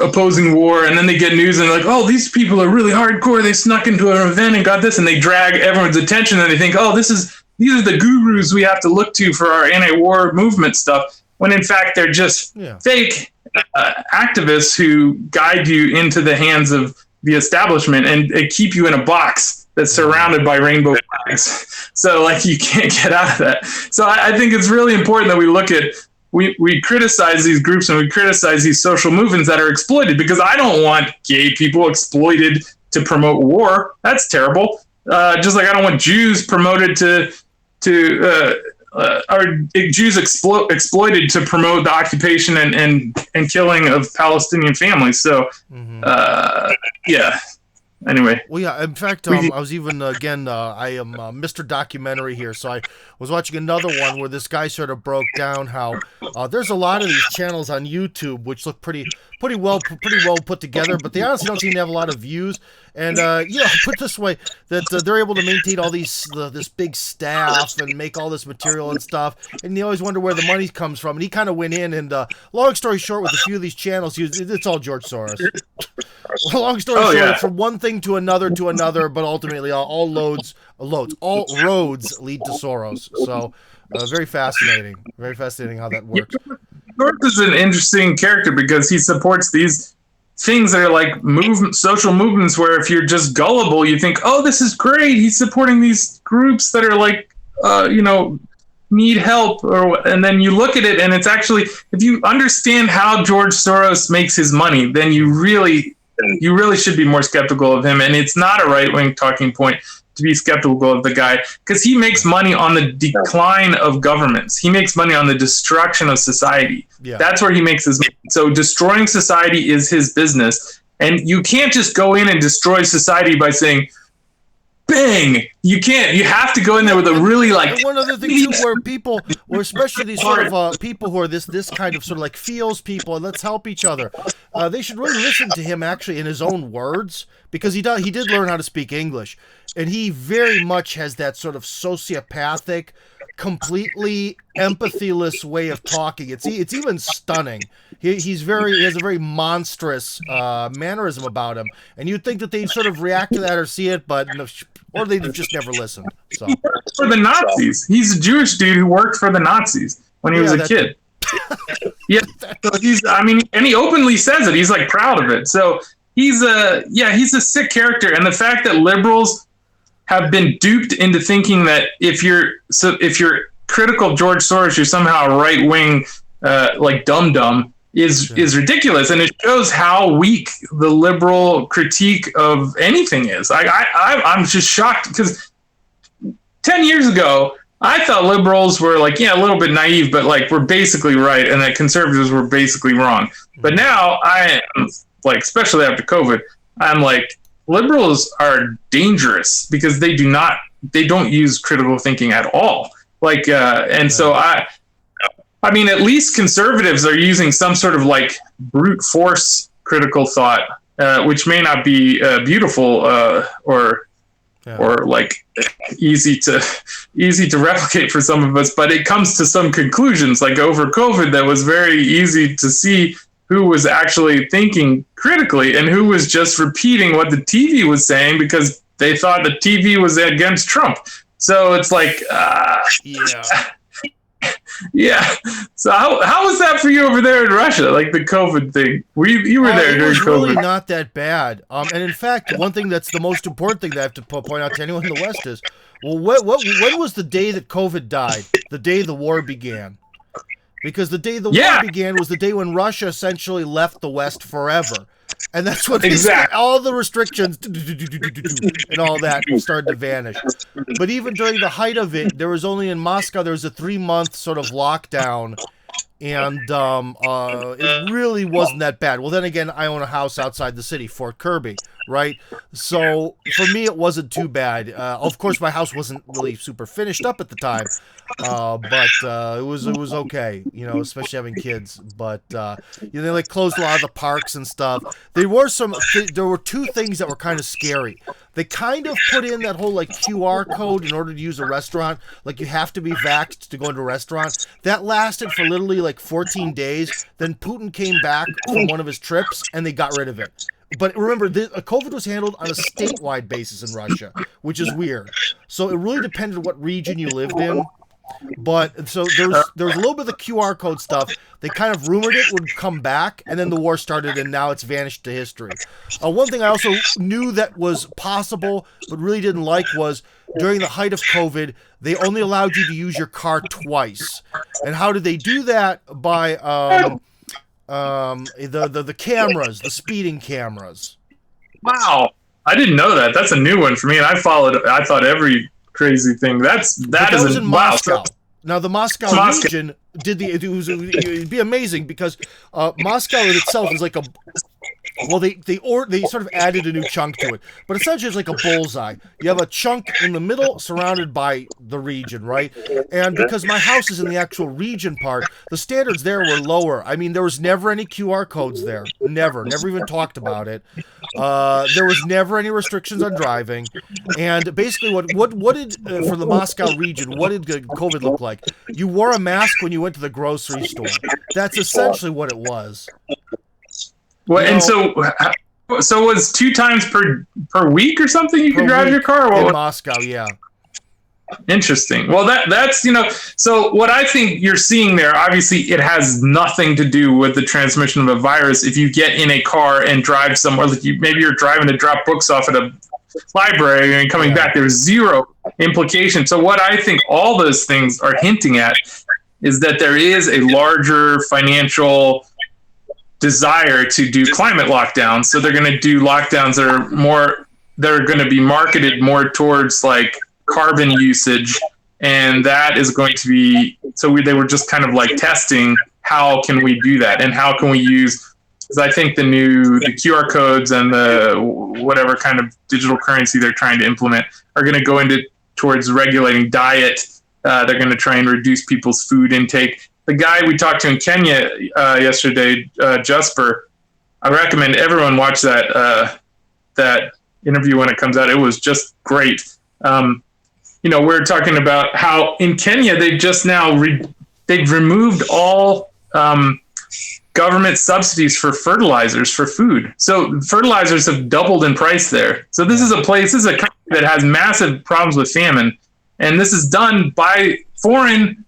opposing war. And then they get news and they're like, oh, these people are really hardcore. They snuck into an event and got this, and they drag everyone's attention, and they think, oh, these are the gurus we have to look to for our anti-war movement stuff, when in fact they're just fake activists who guide you into the hands of the establishment and keep you in a box that's surrounded by rainbow flags. So like, you can't get out of that. So I think it's really important that we look at, we criticize these groups and we criticize these social movements that are exploited, because I don't want gay people exploited to promote war. That's terrible. Just like I don't want Jews promoted are Jews exploited to promote the occupation and killing of Palestinian families. So, Anyway. Well, yeah. In fact, I was even I am Mr. Documentary here, so I was watching another one where this guy sort of broke down how there's a lot of these channels on YouTube which look pretty well put together, but they honestly don't seem to have a lot of views. And put this way, that they're able to maintain all this big staff and make all this material and stuff, and you always wonder where the money comes from. And he kind of went in, and long story short, with a few of these channels, it's all George Soros. Long story short, it's from one thing to another, but ultimately all roads lead to Soros. So very fascinating how that works. Soros is an interesting character because he supports these things that are like social movements where if you're just gullible, you think, oh, this is great. He's supporting these groups that are like, need help. And then you look at it and it's actually, if you understand how George Soros makes his money, then you really should be more skeptical of him. And it's not a right-wing talking point to be skeptical of the guy, because he makes money on the decline of governments. He makes money on the destruction of society. Yeah. That's where he makes his money. So destroying society is his business. And you can't just go in and destroy society by saying, bang! You can't. You have to go in there with a really like. And one other thing too, where especially these sort of people who are this kind of sort of like feels people, and let's help each other. They should really listen to him actually in his own words, because he did learn how to speak English, and he very much has that sort of sociopathic, completely empathyless way of talking. It's even stunning. He has a very monstrous mannerism about him, and you'd think that they'd sort of react to that or see it, but or they'd just never listen. So for the Nazis, he's a Jewish dude who worked for the Nazis when he was a kid. Yeah, so I mean, and he openly says it. He's like proud of it. So he's a sick character. And the fact that liberals have been duped into thinking that if you're critical of George Soros, you're somehow a right wing, like dum is ridiculous. And it shows how weak the liberal critique of anything is. I'm just shocked because 10 years ago, I thought liberals were like, a little bit naive, but like we're basically right, and that conservatives were basically wrong. But now I am like, especially after COVID, I'm like, liberals are dangerous because they don't use critical thinking at all. Like, so I mean, at least conservatives are using some sort of like brute force critical thought, which may not be beautiful or like easy to replicate for some of us, but it comes to some conclusions. Like over COVID, that was very easy to see who was actually thinking critically and who was just repeating what the TV was saying because they thought the TV was against Trump. So it's like, yeah. So how was that for you over there in Russia? Like the COVID thing? You were there during COVID. It was really not that bad. And in fact, one thing that's the most important thing that I have to point out to anyone in the West is, well, when was the day that COVID died? The day the war began. Because the day the war began was the day when Russia essentially left the West forever. And that's when all the restrictions and all that started to vanish. But even during the height of it, there was only in Moscow, there was a 3-month sort of lockdown. And it really wasn't that bad. Well, then again, I own a house outside the city, Fort Kirby, right? So for me, it wasn't too bad. Of course, my house wasn't really super finished up at the time. But it was okay, especially having kids. But they like closed a lot of the parks and stuff. There were two things that were kind of scary. They kind of put in that whole like QR code in order to use a restaurant. Like you have to be vaxxed to go into a restaurant. That lasted for literally like 14 days. Then Putin came back from one of his trips and they got rid of it. But remember, COVID was handled on a statewide basis in Russia, which is weird. So it really depended on what region you lived in. But so there was a little bit of the QR code stuff. They kind of rumored it would come back, and then the war started, and now it's vanished to history. One thing I also knew that was possible, but really didn't like, was during the height of COVID, they only allowed you to use your car twice. And how did they do that? By the cameras, the speeding cameras. Wow, I didn't know that. That's a new one for me, and I thought every crazy thing. That was in Moscow. Now the Moscow region did it'd be amazing because Moscow in itself is like a they sort of added a new chunk to it, but essentially it's like a bullseye. You have a chunk in the middle surrounded by the region, right? And because my house is in the actual region part, the standards there were lower. I mean, there was never any QR codes there. Never even talked about it. There was never any restrictions on driving. And basically what did for the Moscow region, what did COVID look like? You wore a mask when you went to the grocery store. That's essentially what it was. Well, and so was 2 times per week or something you could drive your car? In Moscow, yeah. Interesting. Well, that's so what I think you're seeing there, obviously it has nothing to do with the transmission of a virus. If you get in a car and drive somewhere, like maybe you're driving to drop books off at a library and coming back, there's zero implication. So what I think all those things are hinting at is that there is a larger financial desire to do climate lockdowns. So they're going to do lockdowns that are going to be marketed more towards like carbon usage. And that is going to be, they were just kind of like testing how can we do that and how can we use, because I think the QR codes and the whatever kind of digital currency they're trying to implement are going to go towards regulating diet. They're going to try and reduce people's food intake. The guy we talked to in Kenya yesterday, Jasper, I recommend everyone watch that interview when it comes out. It was just great. We're talking about how in Kenya they've just now they've removed all government subsidies for fertilizers for food. So fertilizers have doubled in price there. So this is a country that has massive problems with famine, and this is done by foreign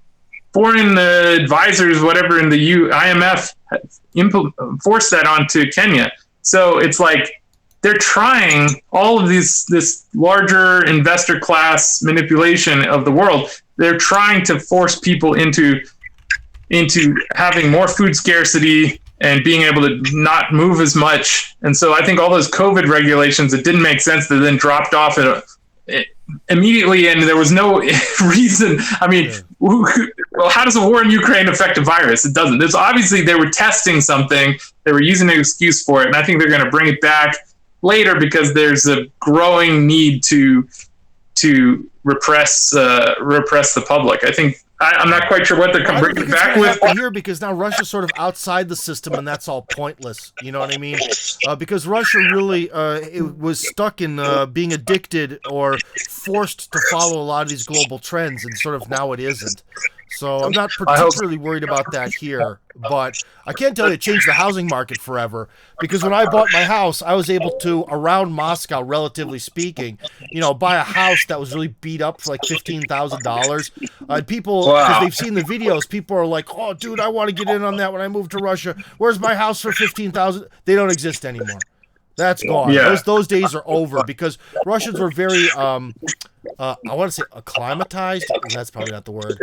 foreign advisors, whatever, in the IMF forced that onto Kenya. So it's like they're trying all of this larger investor class manipulation of the world. They're trying to force people into having more food scarcity and being able to not move as much. And so I think all those COVID regulations, it didn't make sense that then dropped off immediately, and there was no reason. I mean, well, how does a war in Ukraine affect a virus? It doesn't. There's obviously they were testing something. They were using an excuse for it, and I think they're going to bring it back later because there's a growing need to repress the public. I think I'm not quite sure what they're bringing it back with here, because now Russia's sort of outside the system, and that's all pointless. You know what I mean? Because Russia really it was stuck in being addicted or forced to follow a lot of these global trends, and sort of now it isn't. So I'm not particularly worried about that here, but I can't tell you it changed the housing market forever, because when I bought my house, I was able to, around Moscow, relatively speaking, buy a house that was really beat up for like $15,000. And people, because they've seen the videos, people are like, "Oh, dude, I want to get in on that when I move to Russia. Where's my house for $15,000?" They don't exist anymore. That's gone. Yeah. Those days are over, because Russians were very, I want to say acclimatized. That's probably not the word.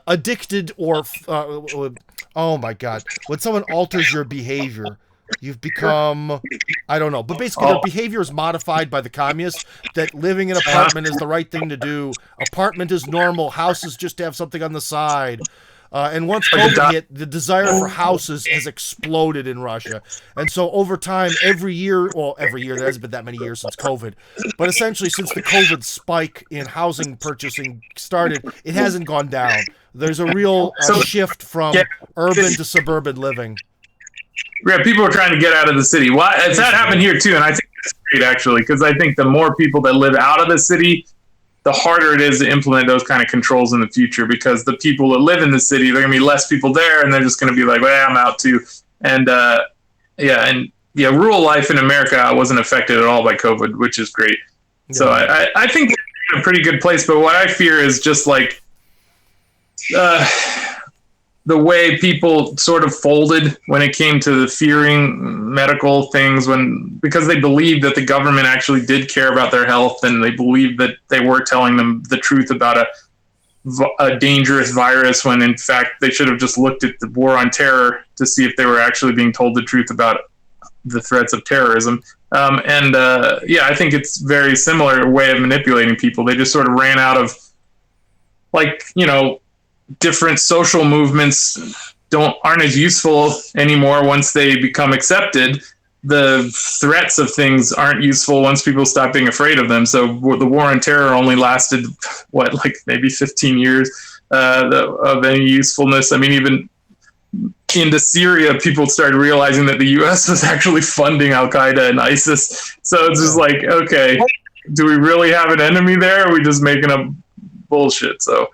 Addicted or, oh my God. When someone alters your behavior, you've become, I don't know. But basically their behavior is modified by the communists, that living in an apartment is the right thing to do. Apartment is normal. House is just to have something on the side. And once COVID hit, the desire for houses has exploded in Russia. And so over time, every year, there hasn't been that many years since COVID, but essentially since the COVID spike in housing purchasing started, it hasn't gone down. There's a real shift from urban to suburban living. Yeah, people are trying to get out of the city. Well, that happened here too, and I think that's great, actually, because I think the more people that live out of the city, the harder it is to implement those kind of controls in the future, because the people that live in the city, there are going to be less people there, and they're just going to be like, well, I'm out too. And rural life in America wasn't affected at all by COVID, which is great. Yeah. So I think we're in a pretty good place, but what I fear is just like the way people sort of folded when it came to the fearing medical things, because they believed that the government actually did care about their health, and they believed that they were telling them the truth about a dangerous virus, when in fact they should have just looked at the war on terror to see if they were actually being told the truth about the threats of terrorism. I think it's very similar way of manipulating people. They just sort of ran out of, different social movements aren't as useful anymore once they become accepted. The threats of things aren't useful once people stop being afraid of them. So the war on terror only lasted maybe 15 years of any usefulness. I mean, even into Syria, people started realizing that the U.S. was actually funding Al Qaeda and ISIS. So it's just like, okay, do we really have an enemy there? Or are we just making up bullshit? So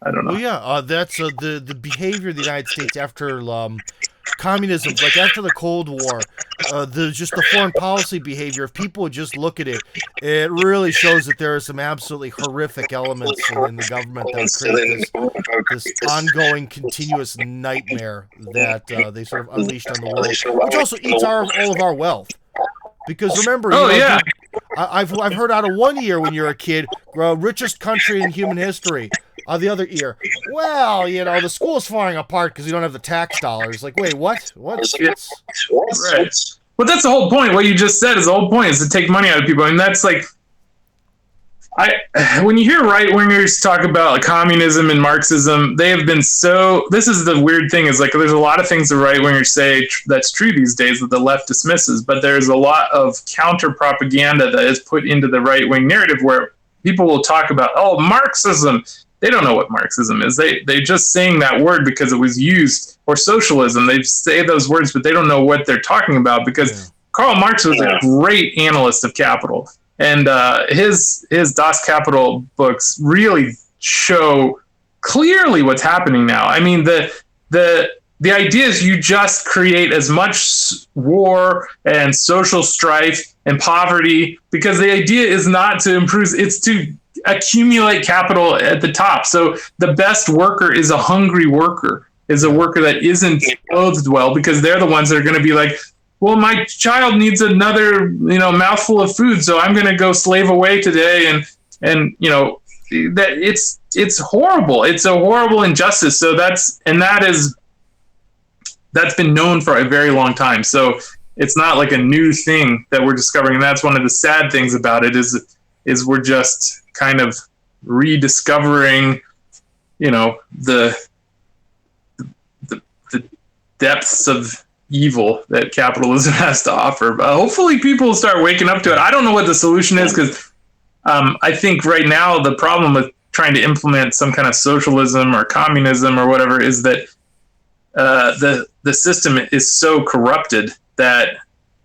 I don't know. Well, yeah, that's the behavior of the United States after communism, like after the Cold War, the foreign policy behavior. If people would just look at it, it really shows that there are some absolutely horrific elements in the government that create this ongoing, continuous nightmare that they sort of unleashed on the world, which also eats all of our wealth. Because remember, I've heard out of one ear when you're a kid, richest country in human history. The other ear, well, the school's falling apart because you don't have the tax dollars. Like, wait, what? What? Right. But that's the whole point. What you just said is the whole point, is to take money out of people. And that's like, when you hear right-wingers talk about communism and Marxism, they have been this is the weird thing, is like, there's a lot of things the right-wingers say that's true these days that the left dismisses, but there's a lot of counter-propaganda that is put into the right-wing narrative where people will talk about, Marxism. They don't know what Marxism is. They're just saying that word because it was used, or socialism. They say those words, but they don't know what they're talking about, because Karl Marx was a great analyst of capital. And his Das Kapital books really show clearly what's happening now. I mean, the idea is you just create as much war and social strife and poverty, because the idea is not to improve, it's to accumulate capital at the top. So the best worker is a hungry worker, is a worker that isn't clothed well, because they're the ones that are going to be like, well, my child needs another, mouthful of food, so I'm going to go slave away today. And that it's horrible. It's a horrible injustice. So that's been known for a very long time. So it's not like a new thing that we're discovering. And that's one of the sad things about it is we're just kind of rediscovering, the depths of evil that capitalism has to offer. But hopefully people start waking up to it. I don't know what the solution is, because I think right now the problem with trying to implement some kind of socialism or communism or whatever is that the system is so corrupted that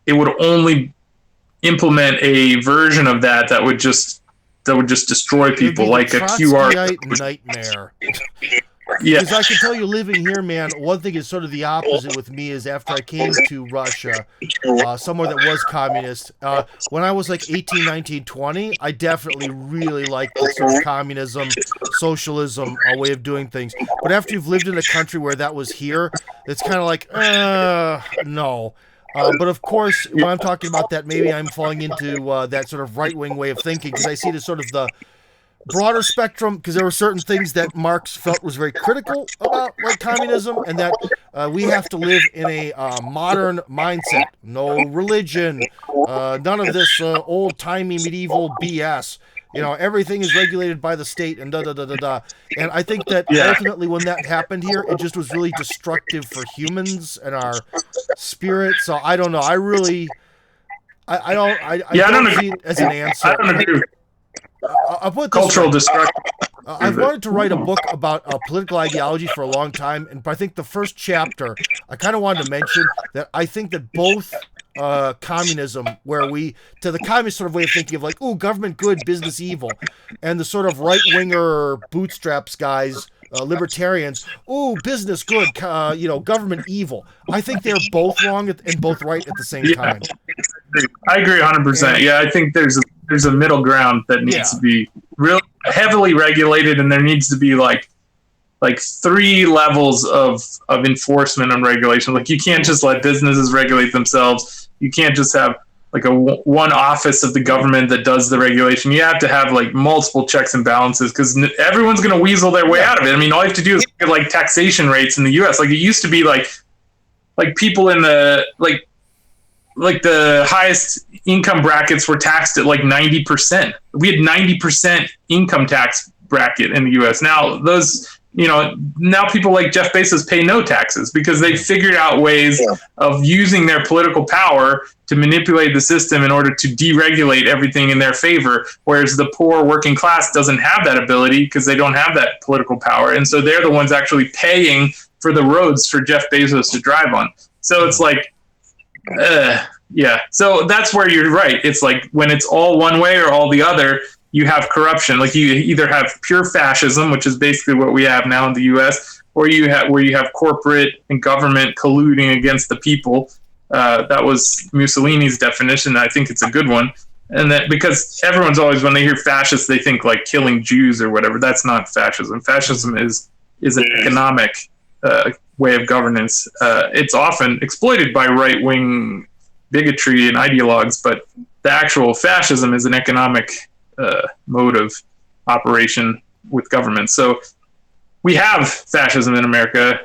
it would only implement a version of that would just destroy people, like a QR nightmare. Yeah. Because I can tell you, living here, man, one thing is sort of the opposite with me is after I came to Russia, somewhere that was communist, when I was like 18, 19, 20, I definitely really liked the sort of communism, socialism way of doing things. But after you've lived in a country where that was here, it's kind of like, no. But of course, when I'm talking about that, maybe I'm falling into that sort of right-wing way of thinking, because I see the sort of the broader spectrum, because there were certain things that Marx felt was very critical about, like communism, and that we have to live in a modern mindset. No religion, none of this old-timey medieval BS. Everything is regulated by the state and da-da-da-da-da. And I think that ultimately when that happened here, it just was really destructive for humans and our spirit. So I don't know. I really... I don't see it as an answer. I don't agree. I'll put cultural destruction. I've wanted to write a book about political ideology for a long time, and I think the first chapter, I kind of wanted to mention that I think that both communism, where to the communist sort of way of thinking of like, ooh, government good, business evil, and the sort of right-winger bootstraps guys, libertarians, ooh, business good, government evil. I think they're both wrong and both right at the same time. I agree 100%. Yeah, I think there's a middle ground that needs to be really heavily regulated, and there needs to be like 3 levels of enforcement and regulation. Like, you can't just let businesses regulate themselves. You can't just have like one office of the government that does the regulation. You have to have like multiple checks and balances, because everyone's going to weasel their way out of it. I mean, all you have to do is look at like taxation rates in the U.S. Like, it used to be like people in the like the highest income brackets were taxed at like 90%. We had 90% income tax bracket in the U.S. Now now people like Jeff Bezos pay no taxes, because they figured out ways of using their political power to manipulate the system in order to deregulate everything in their favor, whereas the poor working class doesn't have that ability because they don't have that political power. And so they're the ones actually paying for the roads for Jeff Bezos to drive on. So it's like, so that's where you're right. It's like when it's all one way or all the other, you have corruption. Like, you either have pure fascism, which is basically what we have now in the U.S., or where you have corporate and government colluding against the people. That was Mussolini's definition. I think it's a good one. And that, because everyone's always, when they hear fascist, they think like killing Jews or whatever. That's not fascism. Fascism is an economic way of governance. It's often exploited by right-wing bigotry and ideologues, but the actual fascism is an economic mode of operation with government. So we have fascism in America.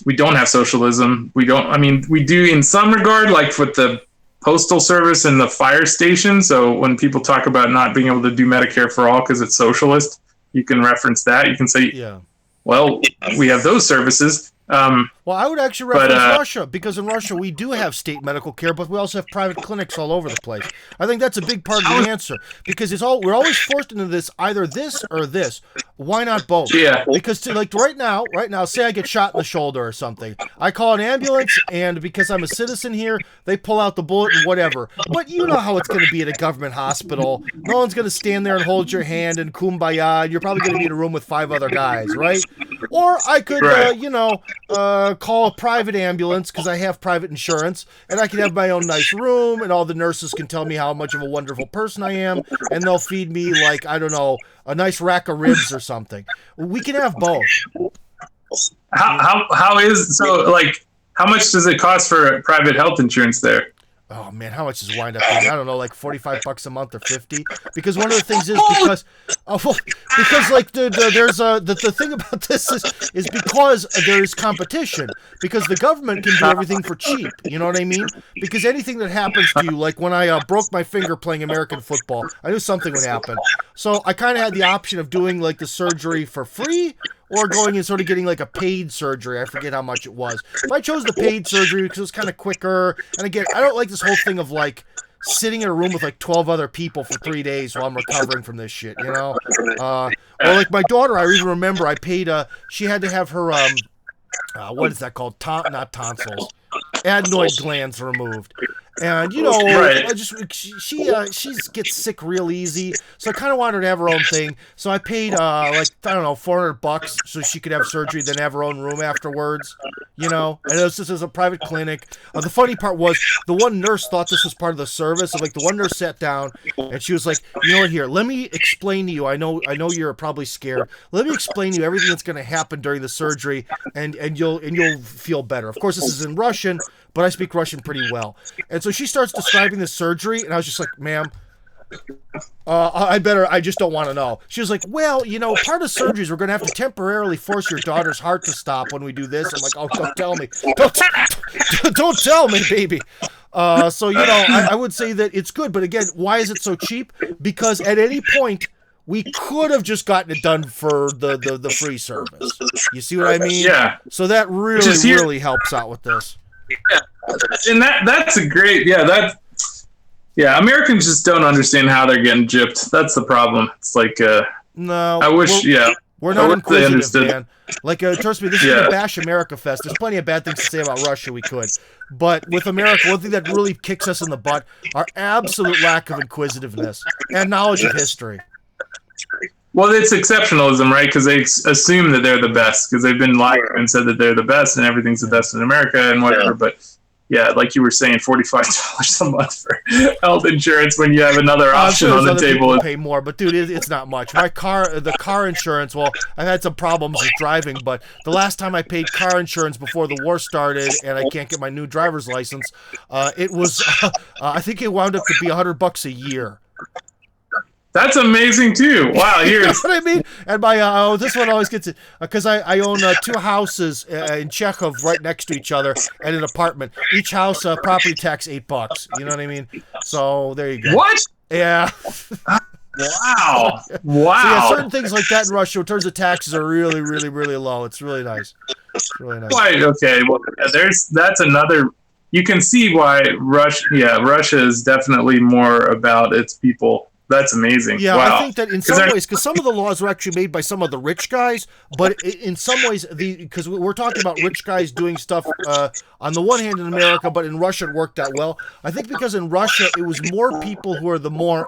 We don't have socialism. We do in some regard, like with the postal service and the fire station. So when people talk about not being able to do Medicare for all because it's socialist, you can reference that. You can say, well, we have those services. Well, I would actually reference Russia, because in Russia we do have state medical care, but we also have private clinics all over the place. I think that's a big part of the answer, because we're always forced into this, either this or this. Why not both? Yeah. Because right now, say I get shot in the shoulder or something. I call an ambulance, and because I'm a citizen here, they pull out the bullet and whatever. But you know how it's going to be at a government hospital. No one's going to stand there and hold your hand and kumbaya, and you're probably going to be in a room with 5 other guys, right? Or I could, call a private ambulance because I have private insurance, and I can have my own nice room, and all the nurses can tell me how much of a wonderful person I am, and they'll feed me, like, I don't know, a nice rack of ribs or something. We can have both. How much does it cost for private health insurance there? Oh man, how much does it wind up being? I don't know, like $45 a month or $50. Because one of the things is because like the thing about this is because there's competition. Because the government can do everything for cheap. You know what I mean? Because anything that happens to you, like when I broke my finger playing American football, I knew something would happen. So I kind of had the option of doing like the surgery for free, or going and sort of getting like a paid surgery. I forget how much it was. But I chose the paid surgery because it was kind of quicker. And again, I don't like this whole thing of like sitting in a room with like 12 other people for 3 days while I'm recovering from this shit, you know? Or like my daughter, I even remember I paid, she had to have her, what is that called? Not tonsils. Adenoid glands removed. And, you know, right. she gets sick real easy, so I kind of wanted her to have her own thing. So I paid, like, I don't know, $400 so she could have surgery, then have her own room afterwards, you know? And it was just as a private clinic. The funny part was the one nurse thought this was part of the service. So, like, the one nurse sat down, and she was like, you know what, here, let me explain to you. I know you're probably scared. Let me explain to you everything that's going to happen during the surgery, and you'll feel better. Of course, this is in Russian, but I speak Russian pretty well. And so she starts describing the surgery, and I was just like, ma'am, I just don't want to know. She was like, well, you know, part of surgery is we're going to have to temporarily force your daughter's heart to stop when we do this. I'm like, oh, don't tell me. Don't tell me, baby. So, you know, I would say that it's good. But again, why is it so cheap? Because at any point, we could have just gotten it done for the free service. You see what I mean? Yeah. So that really helps out with this. Yeah, and that's a great, Americans just don't understand how they're getting gypped. That's the problem. It's like, no, I wish, we're not inquisitive, man. Like, trust me, this is a Bash America Fest. There's plenty of bad things to say about Russia we could. But with America, one thing that really kicks us in the butt, our absolute lack of inquisitiveness and knowledge of history. Well, it's exceptionalism, right? Because they assume that they're the best because they've been lying and said that they're the best and everything's the best in America and whatever. But yeah, like you were saying, $45 a month for health insurance when you have another option on the table. Pay more, but dude, it's not much. The car insurance. Well, I've had some problems with driving, but the last time I paid car insurance before the war started, and I can't get my new driver's license, it was I think it wound up to be $100 a year. That's amazing too. Wow, you know what I mean? And my this one always gets it because I own 2 houses in Chekhov right next to each other and an apartment. Each house property tax $8. You know what I mean? So there you go. What? Yeah. Wow. So yeah, certain things like that in Russia, in terms of taxes, are really, really, really low. It's really nice. It's really nice. Right. Okay. Well, that's another. You can see why Russia is definitely more about its people. That's amazing. Yeah, wow. I think that in some ways, because some of the laws were actually made by some of the rich guys, but in some ways, because we're talking about rich guys doing stuff on the one hand in America, but in Russia it worked out well. I think because in Russia it was more people who are the more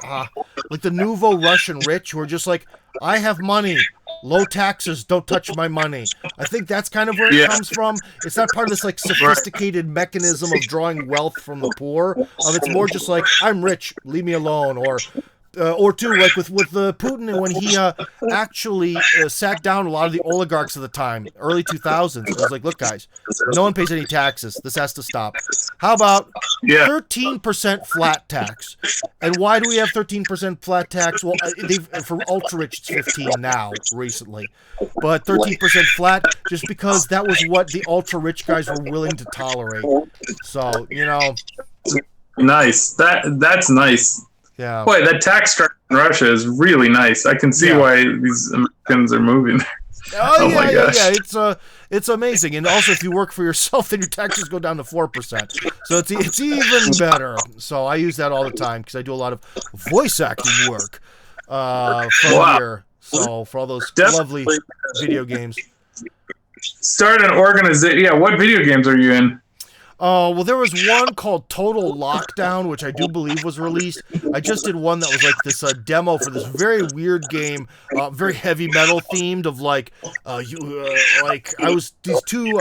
like the nouveau Russian rich who are just like, I have money, low taxes, don't touch my money. I think that's kind of where it comes from. It's not part of this like sophisticated mechanism of drawing wealth from the poor. It's more just like, I'm rich, leave me alone, or two, like with Putin, and when he actually sat down a lot of the oligarchs of the time, early 2000s, it was like, look, guys, no one pays any taxes. This has to stop. How about 13% flat tax? And why do we have 13% flat tax? Well, for ultra rich, it's 15 now, recently. But 13% flat, just because that was what the ultra rich guys were willing to tolerate. So, you know. Nice. That's nice. Yeah. Boy, that tax structure in Russia is really nice. I can see why these Americans are moving there. Oh my gosh. Yeah. It's amazing. And also, if you work for yourself, then your taxes go down to 4%. So it's even better. So I use that all the time because I do a lot of voice acting work from here. So for all those lovely video games. Start an organization. Yeah. What video games are you in? Oh, well, there was one called Total Lockdown, which I do believe was released. I just did one that was like this demo for this very weird game, very heavy metal themed. Of like, I was these two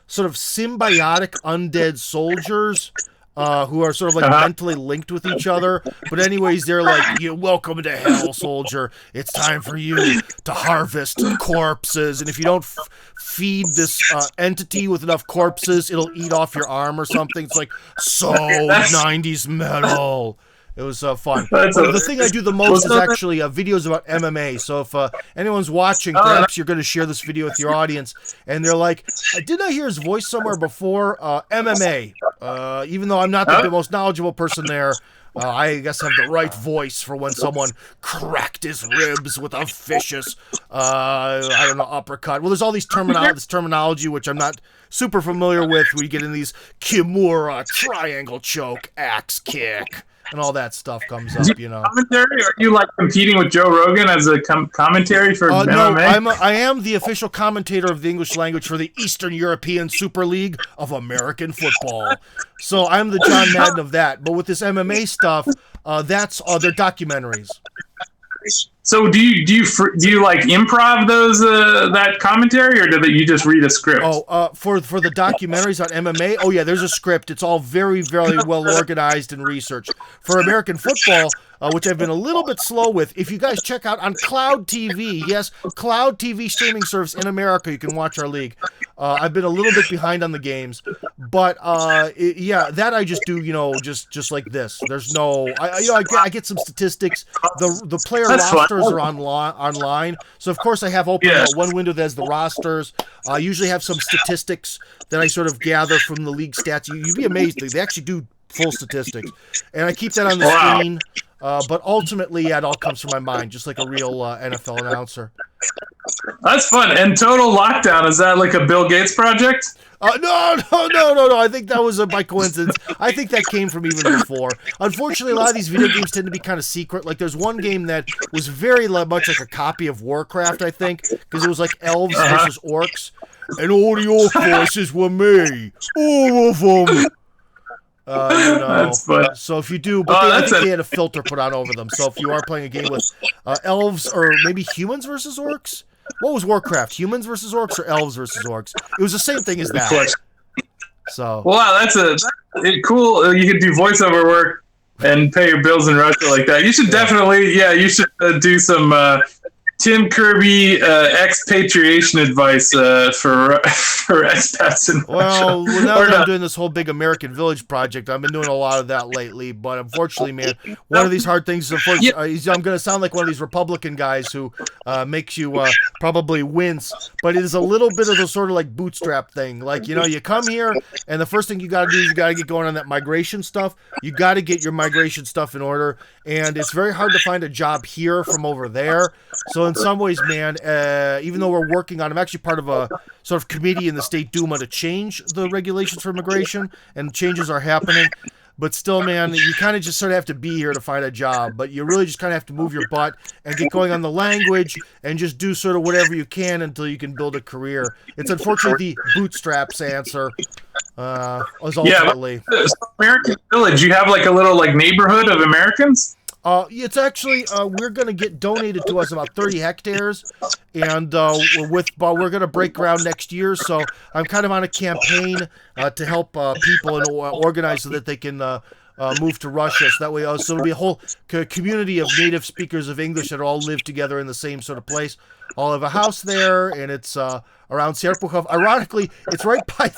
sort of symbiotic undead soldiers. Who are sort of like mentally linked with each other. But anyways, they're like, welcome to hell, soldier. It's time for you to harvest corpses. And if you don't feed this entity with enough corpses, it'll eat off your arm or something. It's like, so 90s metal. It was fun. The thing I do the most is actually videos about MMA. So if anyone's watching, perhaps you're going to share this video with your audience, and they're like, didn't I hear his voice somewhere before? MMA. Even though I'm not the most knowledgeable person there, I guess I have the right voice for when someone cracked his ribs with a vicious, I don't know, uppercut. Well, there's all these terminology, which I'm not super familiar with. We get in these Kimura, triangle choke, axe kick. And all that stuff comes up, you know. Commentary? Are you like competing with Joe Rogan as a commentary for MMA? No, I am the official commentator of the English language for the Eastern European Super League of American Football. So I'm the John Madden of that. But with this MMA stuff, that's they're documentaries. So do you like improv those that commentary, or do you just read a script? For the documentaries on MMA, oh yeah, there's a script. It's all very, very well organized and researched. For American football, which I've been a little bit slow with, if you guys check out on Cloud TV, yes, Cloud TV streaming service in America, you can watch our league. I've been a little bit behind on the games, but that I just do, just like this. There's no, I get some statistics. The player rosters are online, so of course I have open one window that has the rosters. I usually have some statistics that I sort of gather from the league stats. You'd be amazed; they actually do full statistics, and I keep that on the screen. But ultimately, it all comes from my mind, just like a real NFL announcer. That's fun. And Total Lockdown, is that like a Bill Gates project? No. I think that was by coincidence. I think that came from even before. Unfortunately, a lot of these video games tend to be kind of secret. Like, there's one game that was very much like a copy of Warcraft, I think, because it was like elves versus orcs. And all the orc voices were me. All of them. That's fun. So if you do, but I think they had a filter put on over them. So if you are playing a game with elves or maybe humans versus orcs, what was Warcraft? Humans versus orcs or elves versus orcs? It was the same thing as that. So wow, that's cool. You could do voiceover work and pay your bills in Russia like that. You should definitely, do some Tim Kirby expatriation advice for expats in Russia. Well, now that I'm doing this whole big American Village project, I've been doing a lot of that lately. But unfortunately, man, one of these hard things is, I'm going to sound like one of these Republican guys who makes you probably wince. But it is a little bit of the sort of like bootstrap thing. Like, you come here, and the first thing you got to do is you got to get going on that migration stuff. You got to get your migration stuff in order. And it's very hard to find a job here from over there. So in some ways, man, even though we're working on, I'm actually part of a sort of committee in the State Duma to change the regulations for immigration, and changes are happening. But still, man, you kind of just sort of have to be here to find a job. But you really just kind of have to move your butt and get going on the language and just do sort of whatever you can until you can build a career. It's unfortunately the bootstraps answer. Ultimately. American Village, you have like a little like neighborhood of Americans? It's actually, we're going to get donated to us about 30 hectares, and we're going to break ground next year, so I'm kind of on a campaign to help people and organize so that they can move to Russia. So that way, so it'll be a whole community of native speakers of English that all live together in the same sort of place. I'll have a house there, and it's around Serpukhov. Ironically, it's right by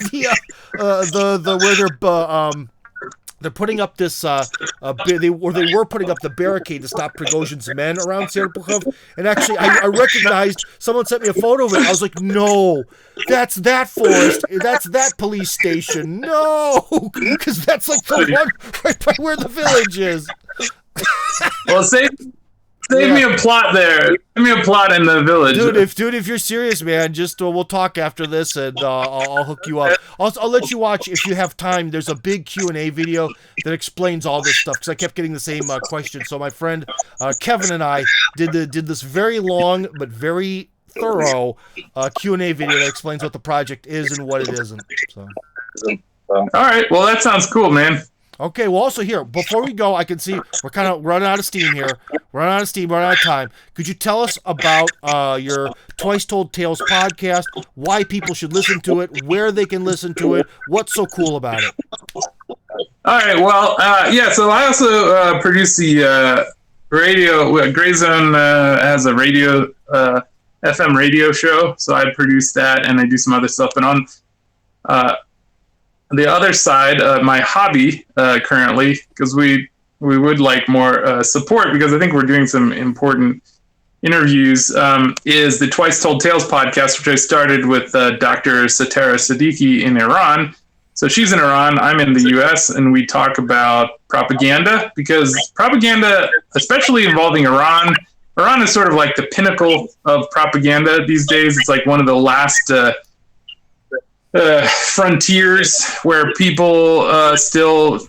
they're putting up this, they were putting up the barricade to stop Prigozhin's men around Serpukhov. And actually, I recognized, someone sent me a photo of it. I was like, no, that's that forest. That's that police station. No, because that's like the one right by where the village is. Well, save me a plot there. Give me a plot in the village. Dude, if you're serious, man, just we'll talk after this, and I'll hook you up. I'll let you watch, if you have time. There's a big Q&A video that explains all this stuff, because I kept getting the same question. So my friend Kevin and I did this very long but very thorough Q&A video that explains what the project is and what it isn't. So. All right. Well, that sounds cool, man. Okay, well, also here, before we go, I can see we're kind of running out of steam here. Running out of steam, running out of time. Could you tell us about your Twice Told Tales podcast, why people should listen to it, where they can listen to it, what's so cool about it? All right. Well, yeah. So I also produce the radio. Grayzone has a radio FM radio show, so I produce that, and I do some other stuff. And on the other side, my hobby currently, because we would like more support, because I think we're doing some important interviews, is the Twice Told Tales podcast, which I started with Dr. Satara Siddiqui in Iran. So she's in Iran, I'm in the US, and we talk about propaganda, because propaganda, especially involving Iran is sort of like the pinnacle of propaganda these days. It's like one of the last frontiers where people still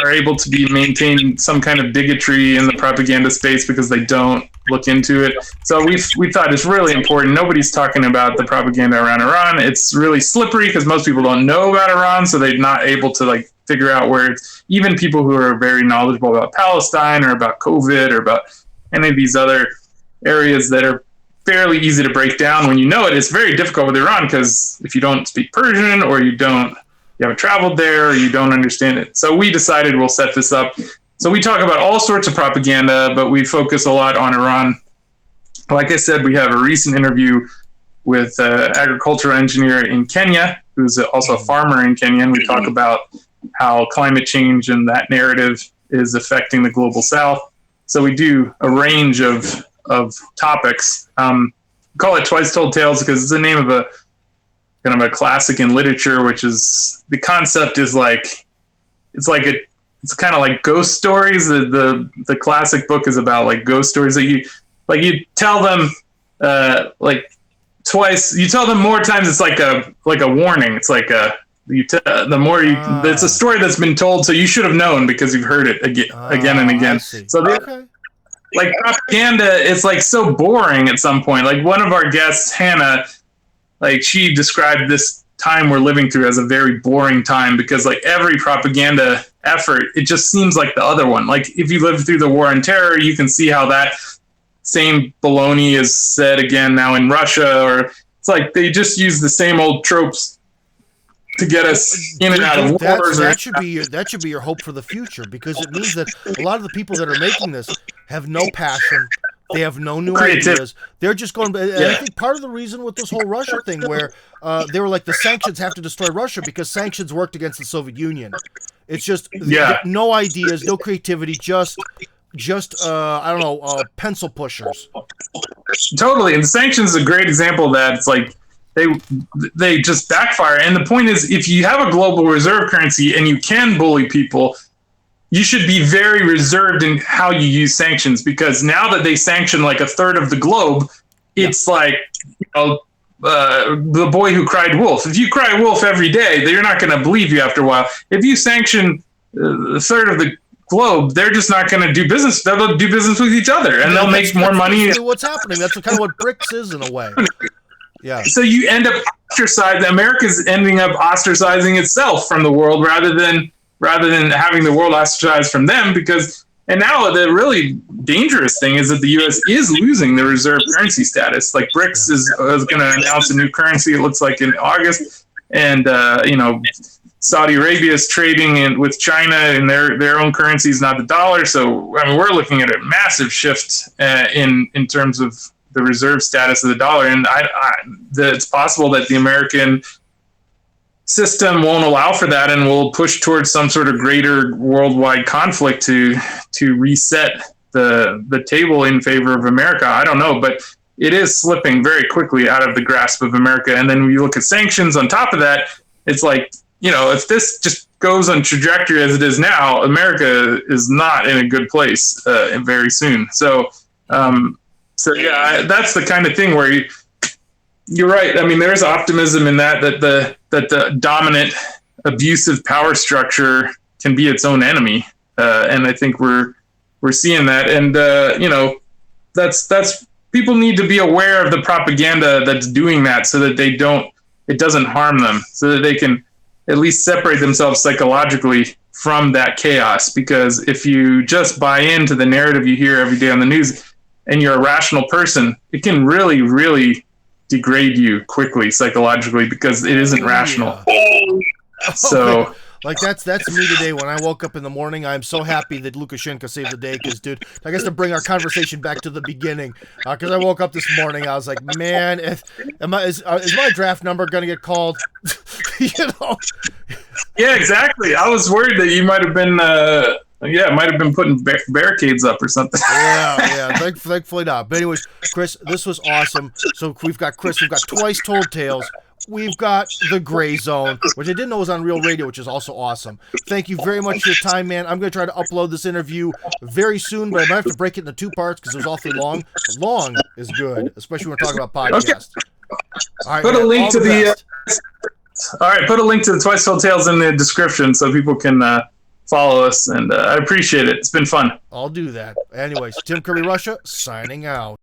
are able to be maintaining some kind of bigotry in the propaganda space because they don't look into it. So we thought it's really important. Nobody's talking about the propaganda around Iran. It's really slippery because most people don't know about Iran, so they're not able to like figure out where it's, even people who are very knowledgeable about Palestine or about COVID or about any of these other areas that are fairly easy to break down when you know it. It's very difficult with Iran because if you don't speak Persian or you haven't traveled there or you don't understand it. So we decided we'll set this up. So we talk about all sorts of propaganda, but we focus a lot on Iran. Like I said, we have a recent interview with an agricultural engineer in Kenya, who's also a farmer in Kenya, and we talk about how climate change and that narrative is affecting the global south. So we do a range of topics. Call it Twice Told Tales because it's the name of a kind of a classic in literature, which is, the concept is like, it's kind of like ghost stories. The classic book is about like ghost stories that you tell them like twice. You tell them more times. It's like a warning. It's like it's a story that's been told, so you should have known because you've heard it again and again. So like propaganda, it's like so boring at some point. Like one of our guests, Hannah, like she described this time we're living through as a very boring time because like every propaganda effort, it just seems like the other one. Like if you lived through the war on terror, you can see how that same baloney is said again now in Russia, or it's like they just use the same old tropes to get us in and out of wars. That should be your hope for the future, because it means that a lot of the people that are making this have no passion. They have no new ideas. They're just going. And I think part of the reason with this whole Russia thing, where they were like, the sanctions have to destroy Russia because sanctions worked against the Soviet Union. It's just no ideas, no creativity, just I don't know, pencil pushers. Totally, and sanctions is a great example of that. It's like they just backfire. And the point is, if you have a global reserve currency and you can bully people, you should be very reserved in how you use sanctions, because now that they sanction like a third of the globe, it's like, the boy who cried wolf. If you cry wolf every day, you're not going to believe you after a while. If you sanction a third of the globe, they're just not going to do business. They'll do business with each other, and they'll make more money. That's what's happening. That's kind of what BRICS is in a way. Yeah. So you end up America's ending up ostracizing itself from the world rather than having the world ostracized from them, and now the really dangerous thing is that the U.S. is losing the reserve currency status. Like BRICS is going to announce a new currency, it looks like, in August. And, Saudi Arabia is trading with China in their own currencies, not the dollar. So, I mean, we're looking at a massive shift in terms of the reserve status of the dollar. And it's possible that the American system won't allow for that and will push towards some sort of greater worldwide conflict to reset the table in favor of America. I don't know, but it is slipping very quickly out of the grasp of America. And then when you look at sanctions on top of that, it's like, if this just goes on trajectory as it is now, America is not in a good place very soon. So yeah, that's the kind of thing where you're right. I mean, there's optimism in that the dominant, abusive power structure can be its own enemy, and I think we're seeing that. And that's people need to be aware of the propaganda that's doing that, so that it doesn't harm them, so that they can at least separate themselves psychologically from that chaos. Because if you just buy into the narrative you hear every day on the news and you're a rational person, it can really, really degrade you quickly psychologically because it isn't rational. So... Okay. Like that's me today. When I woke up in the morning, I'm so happy that Lukashenko saved the day. Because, dude, I guess to bring our conversation back to the beginning, because I woke up this morning, I was like, man, is my draft number gonna get called? You know? Yeah, exactly. I was worried that you might have been, might have been putting barricades up or something. Yeah. Thankfully not. But anyways, Chris, this was awesome. So we've got Twice Told Tales. We've got the Grayzone, which I didn't know was on Real Radio, which is also awesome. Thank you very much for your time, man. I'm going to try to upload this interview very soon, but I might have to break it into 2 parts because it was awfully long. Long is good, especially when we're talking about podcasts. Okay. All right, put man, a link to put a link to the Twice Told Tales in the description so people can follow us, and I appreciate it. It's been fun. I'll do that. Anyways, Tim Kirby Russia signing out.